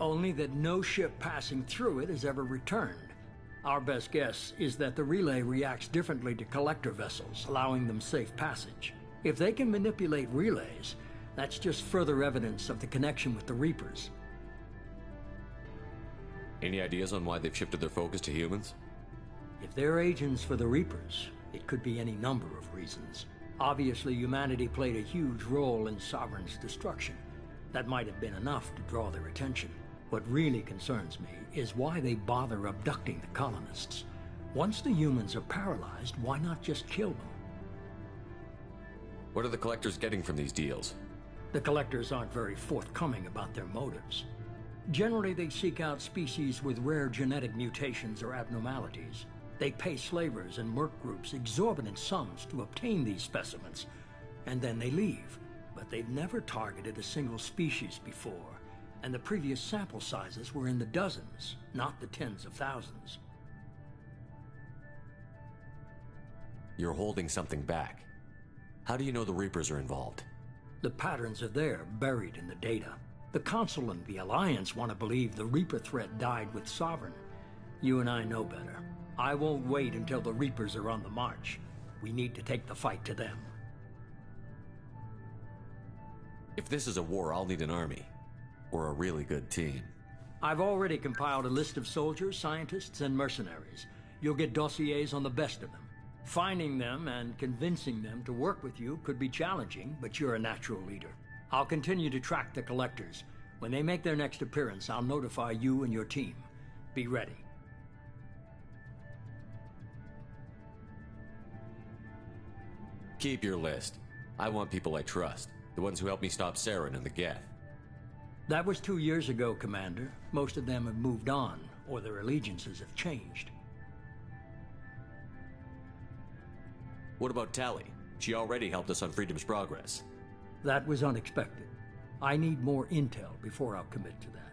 [SPEAKER 2] Only that no ship passing through it has ever returned. Our best guess is that the relay reacts differently to Collector vessels, allowing them safe passage. If they can manipulate relays, that's just further evidence of the connection with the Reapers.
[SPEAKER 8] Any ideas on why they've shifted their focus to humans?
[SPEAKER 2] If they're agents for the Reapers, it could be any number of reasons. Obviously, humanity played a huge role in Sovereign's destruction. That might have been enough to draw their attention. What really concerns me is why they bother abducting the colonists. Once the humans are paralyzed, why not just kill them?
[SPEAKER 8] What are the Collectors getting from these deals?
[SPEAKER 2] The Collectors aren't very forthcoming about their motives. Generally, they seek out species with rare genetic mutations or abnormalities. They pay slavers and merc groups exorbitant sums to obtain these specimens, and then they leave. But they've never targeted a single species before, and the previous sample sizes were in the dozens, not the tens of thousands.
[SPEAKER 8] You're holding something back. How do you know the Reapers are involved?
[SPEAKER 2] The patterns are there, buried in the data. The Council and the Alliance want to believe the Reaper threat died with Sovereign. You and I know better. I won't wait until the Reapers are on the march. We need to take the fight to them.
[SPEAKER 8] If this is a war, I'll need an army. Or a really good team.
[SPEAKER 2] I've already compiled a list of soldiers, scientists, and mercenaries. You'll get dossiers on the best of them. Finding them and convincing them to work with you could be challenging, but you're a natural leader. I'll continue to track the Collectors. When they make their next appearance, I'll notify you and your team. Be ready.
[SPEAKER 8] Keep your list. I want people I trust. The ones who helped me stop Saren and the Geth.
[SPEAKER 2] That was 2 years ago, Commander. Most of them have moved on, or their allegiances have changed.
[SPEAKER 8] What about Tali? She already helped us on Freedom's Progress.
[SPEAKER 2] That was unexpected. I need more intel before I'll commit to that.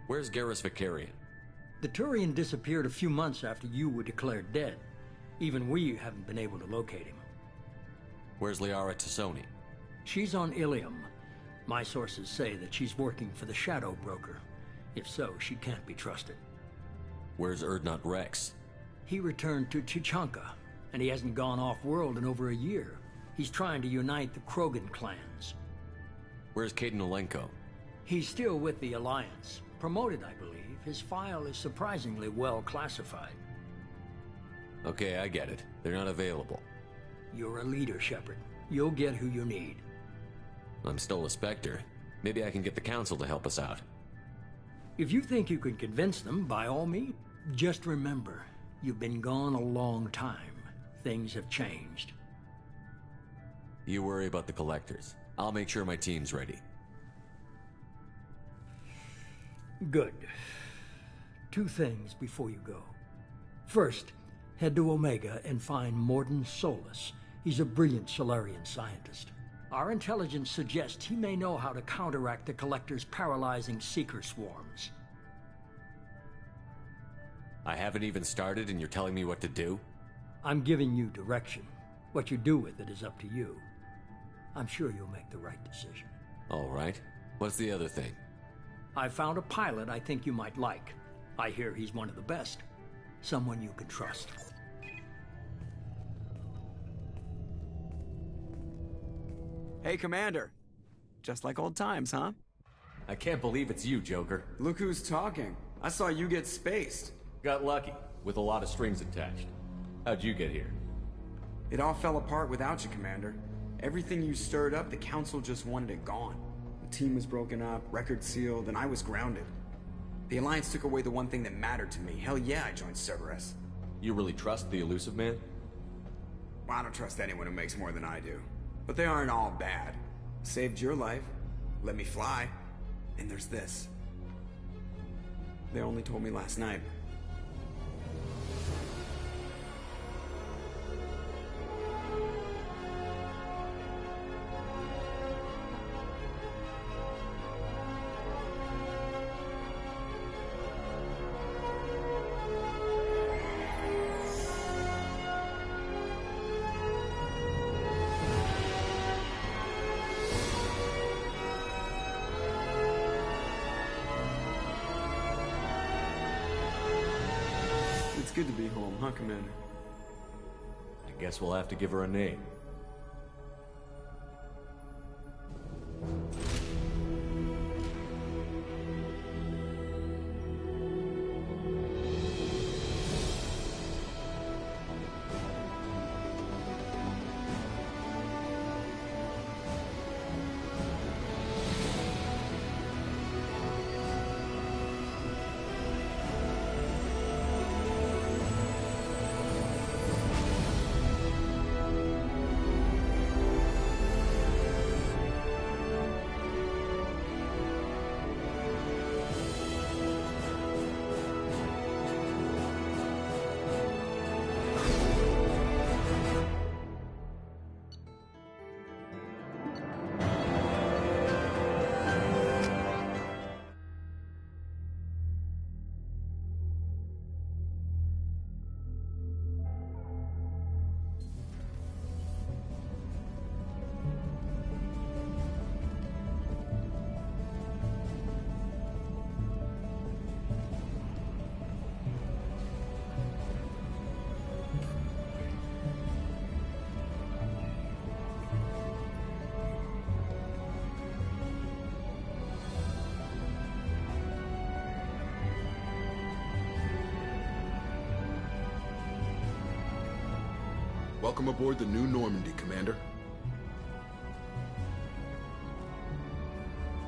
[SPEAKER 8] Where's Garrus Vakarian?
[SPEAKER 2] The Turian disappeared a few months after you were declared dead. Even we haven't been able to locate him.
[SPEAKER 8] Where's Liara Tassoni?
[SPEAKER 2] She's on Ilium. My sources say that she's working for the Shadow Broker. If so, she can't be trusted.
[SPEAKER 8] Where's Urdnot Rex?
[SPEAKER 2] He returned to Chichanka, and he hasn't gone off-world in over a year. He's trying to unite the Krogan clans.
[SPEAKER 8] Where's Kaidan Olenko?
[SPEAKER 2] He's still with the Alliance. Promoted, I believe. His file is surprisingly well classified.
[SPEAKER 8] Okay, I get it. They're not available.
[SPEAKER 2] You're a leader, Shepard. You'll get who you need.
[SPEAKER 8] I'm still a Spectre. Maybe I can get the Council to help us out.
[SPEAKER 2] If you think you can convince them, by all means. Just remember, you've been gone a long time. Things have changed.
[SPEAKER 8] You worry about the Collectors. I'll make sure my team's ready.
[SPEAKER 2] Good. 2 things before you go. First, head to Omega and find Mordin Solus. He's a brilliant Solarian scientist. Our intelligence suggests he may know how to counteract the Collector's paralyzing Seeker swarms.
[SPEAKER 8] I haven't even started and you're telling me what to do?
[SPEAKER 2] I'm giving you direction. What you do with it is up to you. I'm sure you'll make the right decision.
[SPEAKER 8] All right. What's the other thing?
[SPEAKER 2] I found a pilot I think you might like. I hear he's one of the best. Someone you can trust.
[SPEAKER 3] Hey, Commander. Just like old times, huh?
[SPEAKER 8] I can't believe it's you, Joker.
[SPEAKER 3] Look who's talking. I saw you get spaced.
[SPEAKER 8] Got lucky, with a lot of strings attached. How'd you get here?
[SPEAKER 3] It all fell apart without you, Commander. Everything you stirred up, the Council just wanted it gone. The team was broken up, record sealed, and I was grounded. The Alliance took away the one thing that mattered to me. Hell yeah, I joined Cerberus.
[SPEAKER 8] You really trust the Illusive Man?
[SPEAKER 3] Well, I don't trust anyone who makes more than I do. But they aren't all bad. Saved your life, let me fly, and there's this. They only told me last night. It's good to be home, huh, Commander?
[SPEAKER 8] I guess we'll have to give her a name.
[SPEAKER 10] Welcome aboard the New Normandy, Commander.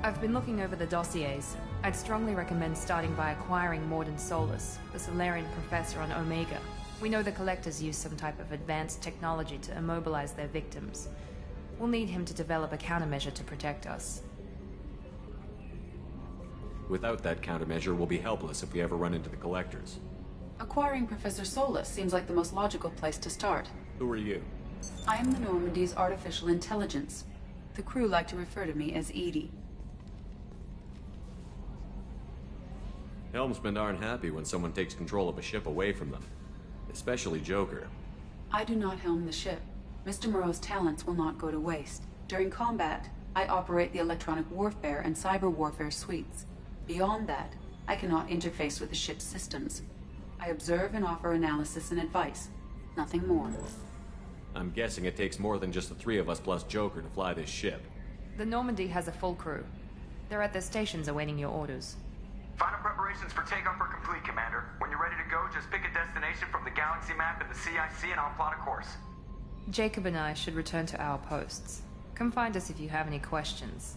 [SPEAKER 1] I've been looking over the dossiers. I'd strongly recommend starting by acquiring Mordin Solus, the Solarian professor on Omega. We know the Collectors use some type of advanced technology to immobilize their victims. We'll need him to develop a countermeasure to protect us.
[SPEAKER 8] Without that countermeasure, we'll be helpless if we ever run into the Collectors.
[SPEAKER 5] Acquiring Professor Solus seems like the most logical place to start.
[SPEAKER 8] Who are you?
[SPEAKER 5] I am the Normandy's artificial intelligence. The crew like to refer to me as Edie.
[SPEAKER 8] Helmsmen aren't happy when someone takes control of a ship away from them. Especially Joker.
[SPEAKER 5] I do not helm the ship. Mr. Moreau's talents will not go to waste. During combat, I operate the electronic warfare and cyber warfare suites. Beyond that, I cannot interface with the ship's systems. I observe and offer analysis and advice. Nothing more.
[SPEAKER 8] I'm guessing it takes more than just the three of us plus Joker to fly this ship.
[SPEAKER 1] The Normandy has a full crew. They're at their stations awaiting your orders.
[SPEAKER 6] Final preparations for takeoff are complete, Commander. When you're ready to go, just pick a destination from the galaxy map in the CIC and I'll plot a course.
[SPEAKER 1] Jacob and I should return to our posts. Come find us if you have any questions.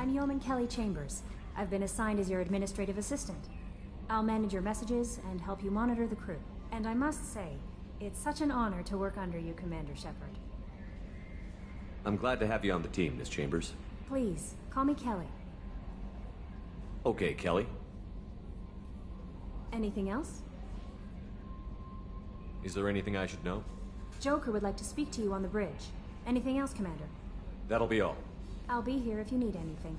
[SPEAKER 16] I'm Yeoman Kelly Chambers. I've been assigned as your administrative assistant. I'll manage your messages and help you monitor the crew. And I must say, it's such an honor to work under you, Commander Shepard.
[SPEAKER 8] I'm glad to have you on the team, Miss Chambers.
[SPEAKER 16] Please, call me Kelly.
[SPEAKER 8] Okay, Kelly.
[SPEAKER 16] Anything else?
[SPEAKER 8] Is there anything I should know?
[SPEAKER 16] Joker would like to speak to you on the bridge. Anything else, Commander?
[SPEAKER 8] That'll be all.
[SPEAKER 16] I'll be here if you need anything.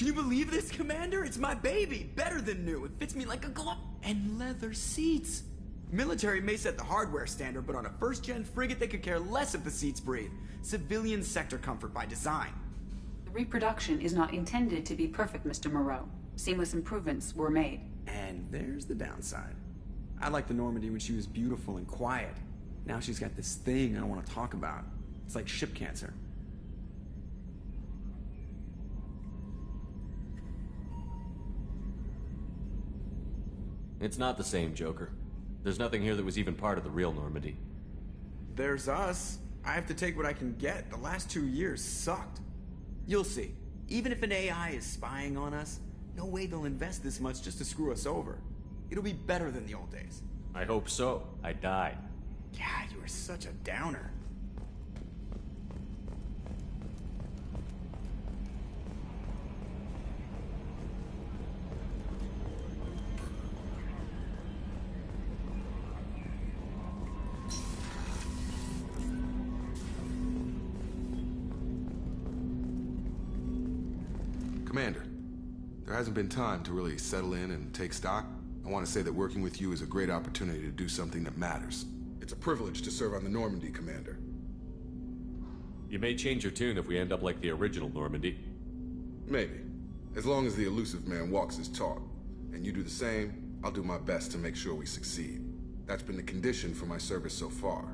[SPEAKER 3] you believe this, Commander? It's my baby! Better than new. It fits me like a glove. And leather seats. Military may set the hardware standard, but on a first-gen frigate, they could care less if the seats breathe. Civilian sector comfort by design.
[SPEAKER 5] The reproduction is not intended to be perfect, Mr. Moreau. Seamless improvements were made.
[SPEAKER 3] And there's the downside. I liked the Normandy when she was beautiful and quiet. Now she's got this thing I don't want to talk about. It's like ship cancer.
[SPEAKER 8] It's not the same, Joker. There's nothing here that was even part of the real Normandy.
[SPEAKER 3] There's us. I have to take what I can get. The last 2 years sucked. You'll see. Even if an AI is spying on us, no way they'll invest this much just to screw us over. It'll be better than the old days.
[SPEAKER 8] I hope so. I died.
[SPEAKER 3] Yeah, you were such a downer.
[SPEAKER 10] Commander, there hasn't been time to really settle in and take stock. I want to say that working with you is a great opportunity to do something that matters. It's a privilege to serve on the Normandy, Commander.
[SPEAKER 8] You may change your tune if we end up like the original Normandy.
[SPEAKER 10] Maybe. As long as the elusive man walks his talk, and you do the same, I'll do my best to make sure we succeed. That's been the condition for my service so far.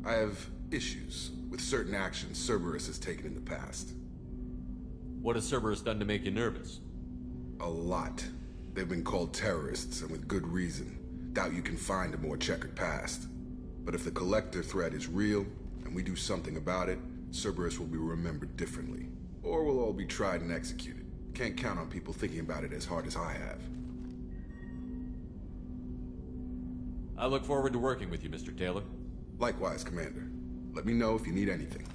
[SPEAKER 10] I have issues with certain actions Cerberus has taken in the past.
[SPEAKER 8] What has Cerberus done to make you nervous?
[SPEAKER 10] A lot. They've been called terrorists, and with good reason. Doubt you can find a more checkered past. But if the Collector threat is real, and we do something about it, Cerberus will be remembered differently. Or we'll all be tried and executed. Can't count on people thinking about it as hard as I have.
[SPEAKER 8] I look forward to working with you, Mr. Taylor.
[SPEAKER 10] Likewise, Commander. Let me know if you need anything.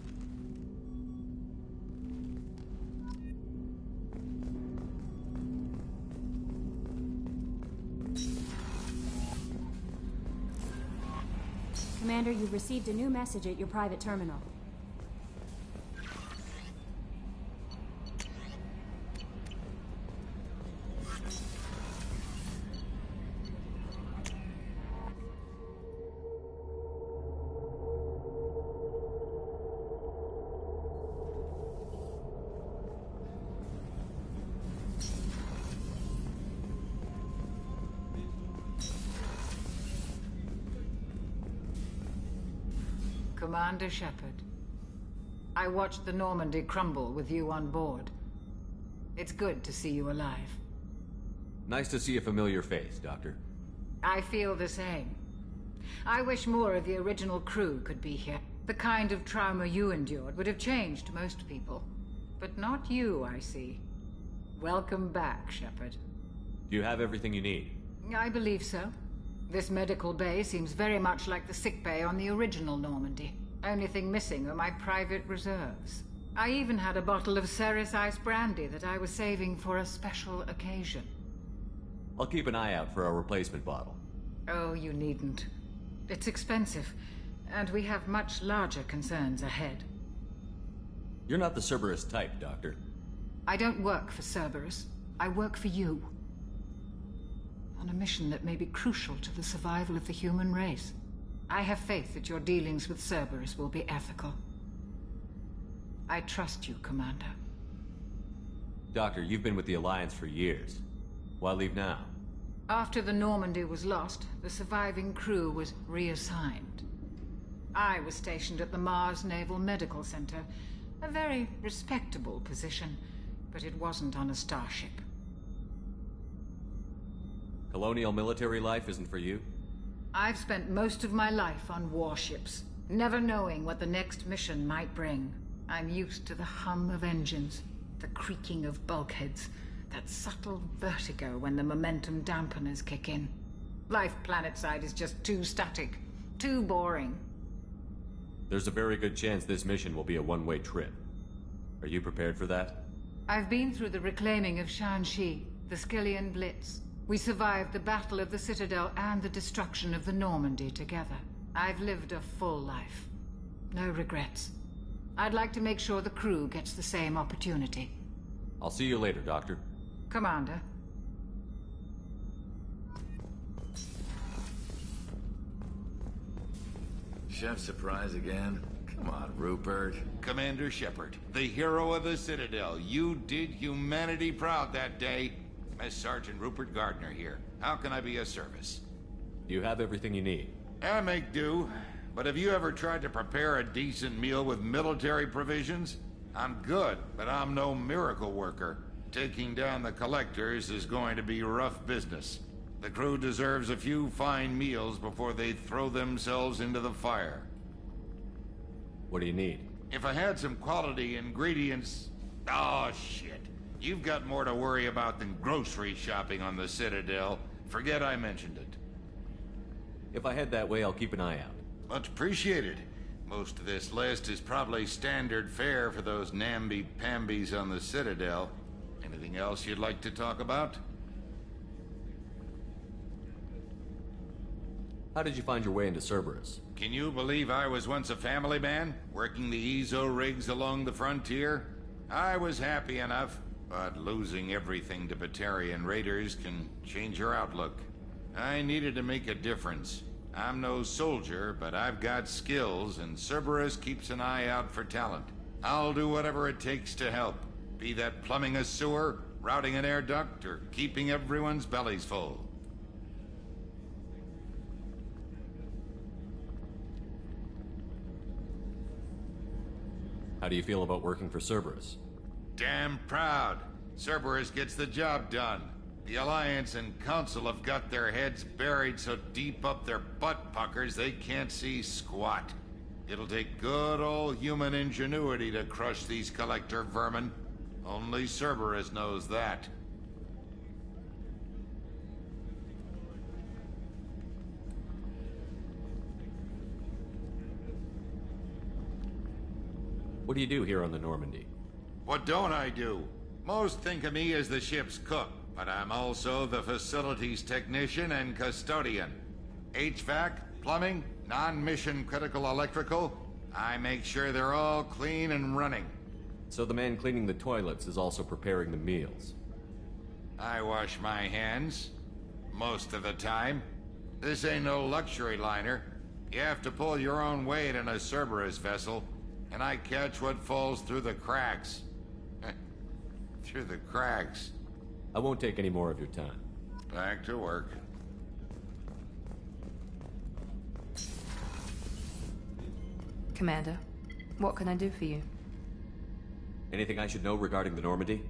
[SPEAKER 16] Commander, you've received a new message at your private terminal.
[SPEAKER 17] Commander Shepard, I watched the Normandy crumble with you on board. It's good to see you alive.
[SPEAKER 8] Nice to see a familiar face, Doctor.
[SPEAKER 17] I feel the same. I wish more of the original crew could be here. The kind of trauma you endured would have changed most people. But not you, I see. Welcome back, Shepard.
[SPEAKER 8] Do you have everything you need?
[SPEAKER 17] I believe so. This medical bay seems very much like the sick bay on the original Normandy. Only thing missing are my private reserves. I even had a bottle of Ceres Ice brandy that I was saving for a special occasion.
[SPEAKER 8] I'll keep an eye out for a replacement bottle.
[SPEAKER 17] Oh, you needn't. It's expensive, and we have much larger concerns ahead.
[SPEAKER 8] You're not the Cerberus type, Doctor.
[SPEAKER 17] I don't work for Cerberus. I work for you. On a mission that may be crucial to the survival of the human race. I have faith that your dealings with Cerberus will be ethical. I trust you, Commander.
[SPEAKER 8] Doctor, you've been with the Alliance for years. Why leave now?
[SPEAKER 17] After the Normandy was lost, the surviving crew was reassigned. I was stationed at the Mars Naval Medical Center, a very respectable position, but it wasn't on a starship.
[SPEAKER 8] Colonial military life isn't for you?
[SPEAKER 17] I've spent most of my life on warships, never knowing what the next mission might bring. I'm used to the hum of engines, the creaking of bulkheads, that subtle vertigo when the momentum dampeners kick in. Life planetside is just too static, too boring.
[SPEAKER 8] There's a very good chance this mission will be a one-way trip. Are you prepared for that?
[SPEAKER 17] I've been through the reclaiming of Shanxi, the Skyllian Blitz. We survived the Battle of the Citadel and the destruction of the Normandy together. I've lived a full life. No regrets. I'd like to make sure the crew gets the same opportunity.
[SPEAKER 8] I'll see you later, Doctor.
[SPEAKER 17] Commander.
[SPEAKER 11] Chef surprise again? Come on, Rupert.
[SPEAKER 18] Commander Shepard, the hero of the Citadel. You did humanity proud that day. Mess Sergeant Rupert Gardner here. How can I be of service?
[SPEAKER 8] You have everything you need.
[SPEAKER 18] I make do. But have you ever tried to prepare a decent meal with military provisions? I'm good, but I'm no miracle worker. Taking down the collectors is going to be rough business. The crew deserves a few fine meals before they throw themselves into the fire.
[SPEAKER 8] What do you need?
[SPEAKER 18] If I had some quality ingredients... Oh, shit. You've got more to worry about than grocery shopping on the Citadel. Forget I mentioned it.
[SPEAKER 8] If I head that way, I'll keep an eye out.
[SPEAKER 18] Much appreciated. Most of this list is probably standard fare for those namby-pambies on the Citadel. Anything else you'd like to talk about?
[SPEAKER 8] How did you find your way into Cerberus?
[SPEAKER 18] Can you believe I was once a family man, working the Ezo rigs along the frontier? I was happy enough, but losing everything to Batarian raiders can change your outlook. I needed to make a difference. I'm no soldier, but I've got skills, and Cerberus keeps an eye out for talent. I'll do whatever it takes to help. Be that plumbing a sewer, routing an air duct, or keeping everyone's bellies full.
[SPEAKER 8] How do you feel about working for Cerberus?
[SPEAKER 18] Damn proud. Cerberus gets the job done. The Alliance and Council have got their heads buried so deep up their butt puckers they can't see squat. It'll take good old human ingenuity to crush these collector vermin. Only Cerberus knows that.
[SPEAKER 8] What do you do here on the Normandy?
[SPEAKER 18] What don't I do? Most think of me as the ship's cook, but I'm also the facilities technician and custodian. HVAC, plumbing, non-mission critical electrical. I make sure they're all clean and running.
[SPEAKER 8] So the man cleaning the toilets is also preparing the meals?
[SPEAKER 18] I wash my hands. Most of the time. This ain't no luxury liner. You have to pull your own weight in a Cerberus vessel. And I catch what falls through the cracks. Through the cracks.
[SPEAKER 8] I won't take any more of your time.
[SPEAKER 18] Back to work.
[SPEAKER 1] Commander, what can I do for you?
[SPEAKER 8] Anything I should know regarding the Normandy?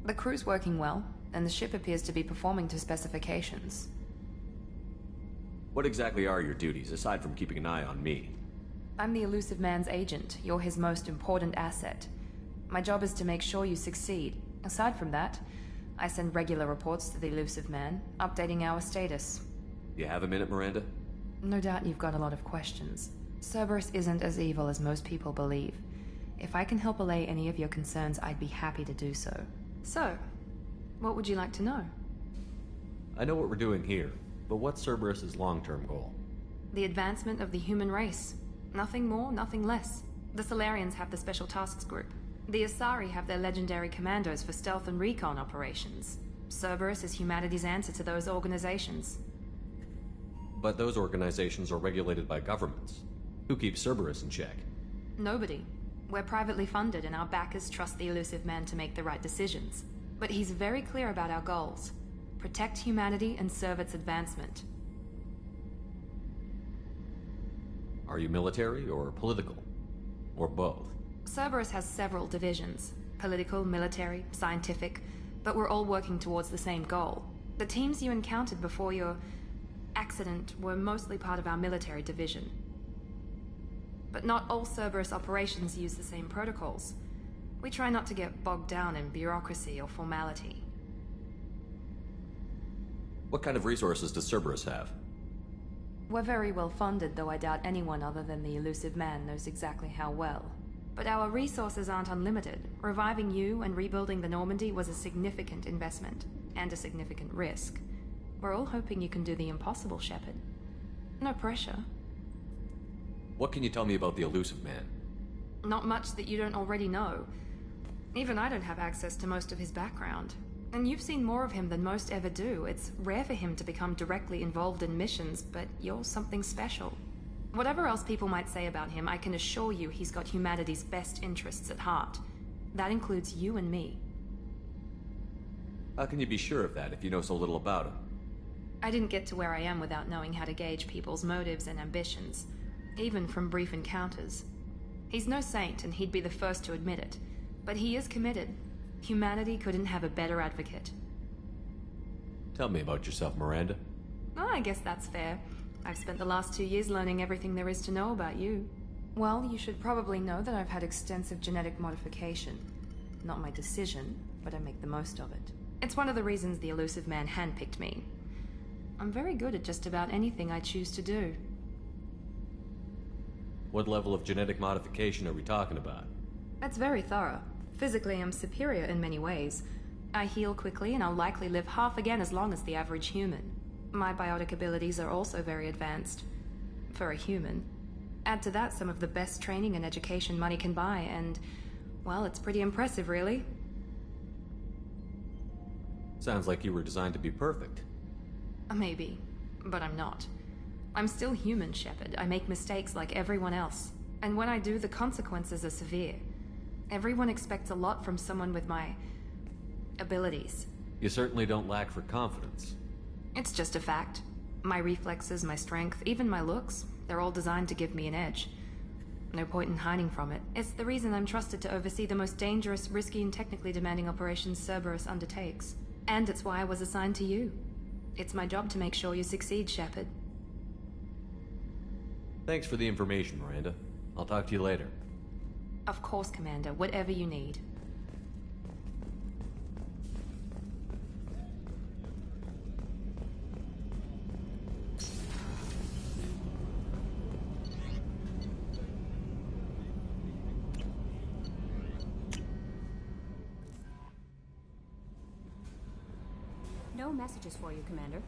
[SPEAKER 1] The crew's working well, and the ship appears to be performing to specifications.
[SPEAKER 8] What exactly are your duties, aside from keeping an eye on me?
[SPEAKER 1] I'm the Elusive Man's agent. You're his most important asset. My job is to make sure you succeed. Aside from that, I send regular reports to the Elusive Man, updating our status.
[SPEAKER 8] You have a minute, Miranda?
[SPEAKER 1] No doubt you've got a lot of questions. Cerberus isn't as evil as most people believe. If I can help allay any of your concerns, I'd be happy to do so. So, what would you like to know?
[SPEAKER 8] I know what we're doing here, but what's Cerberus's long-term goal?
[SPEAKER 1] The advancement of the human race. Nothing more, nothing less. The Solarians have the Special Tasks Group. The Asari have their legendary commandos for stealth and recon operations. Cerberus is humanity's answer to those organizations.
[SPEAKER 8] But those organizations are regulated by governments. Who keeps Cerberus in check?
[SPEAKER 1] Nobody. We're privately funded and our backers trust the Elusive Man to make the right decisions. But he's very clear about our goals. Protect humanity and serve its advancement.
[SPEAKER 8] Are you military or political? Or both?
[SPEAKER 1] Cerberus has several divisions. Political, military, scientific, but we're all working towards the same goal. The teams you encountered before your accident were mostly part of our military division. But not all Cerberus operations use the same protocols. We try not to get bogged down in bureaucracy or formality.
[SPEAKER 8] What kind of resources does Cerberus have?
[SPEAKER 1] We're very well funded, though I doubt anyone other than the Elusive Man knows exactly how well. But our resources aren't unlimited. Reviving you and rebuilding the Normandy was a significant investment, and a significant risk. We're all hoping you can do the impossible, Shepard. No pressure.
[SPEAKER 8] What can you tell me about the Elusive Man?
[SPEAKER 1] Not much that you don't already know. Even I don't have access to most of his background. And you've seen more of him than most ever do. It's rare for him to become directly involved in missions, but you're something special. Whatever else people might say about him, I can assure you he's got humanity's best interests at heart. That includes you and me.
[SPEAKER 8] How can you be sure of that if you know so little about him?
[SPEAKER 1] I didn't get to where I am without knowing how to gauge people's motives and ambitions, even from brief encounters. He's no saint, and he'd be the first to admit it, but he is committed. Humanity couldn't have a better advocate.
[SPEAKER 8] Tell me about yourself, Miranda.
[SPEAKER 1] Oh, I guess that's fair. I've spent the last 2 years learning everything there is to know about you. Well, you should probably know that I've had extensive genetic modification. Not my decision, but I make the most of it. It's one of the reasons the Illusive Man handpicked me. I'm very good at just about anything I choose to do.
[SPEAKER 8] What level of genetic modification are we talking about?
[SPEAKER 1] That's very thorough. Physically, I'm superior in many ways. I heal quickly, and I'll likely live half again as long as the average human. My biotic abilities are also very advanced. For a human. Add to that some of the best training and education money can buy, and, well, it's pretty impressive, really.
[SPEAKER 8] Sounds like you were designed to be perfect.
[SPEAKER 1] Maybe, but I'm not. I'm still human, Shepard. I make mistakes like everyone else. And when I do, the consequences are severe. Everyone expects a lot from someone with my abilities.
[SPEAKER 8] You certainly don't lack for confidence.
[SPEAKER 1] It's just a fact. My reflexes, my strength, even my looks, they're all designed to give me an edge. No point in hiding from it. It's the reason I'm trusted to oversee the most dangerous, risky, and technically demanding operations Cerberus undertakes. And it's why I was assigned to you. It's my job to make sure you succeed, Shepard.
[SPEAKER 8] Thanks for the information, Miranda. I'll talk to you later.
[SPEAKER 1] Of course, Commander. Whatever you need.
[SPEAKER 16] No messages for you, Commander.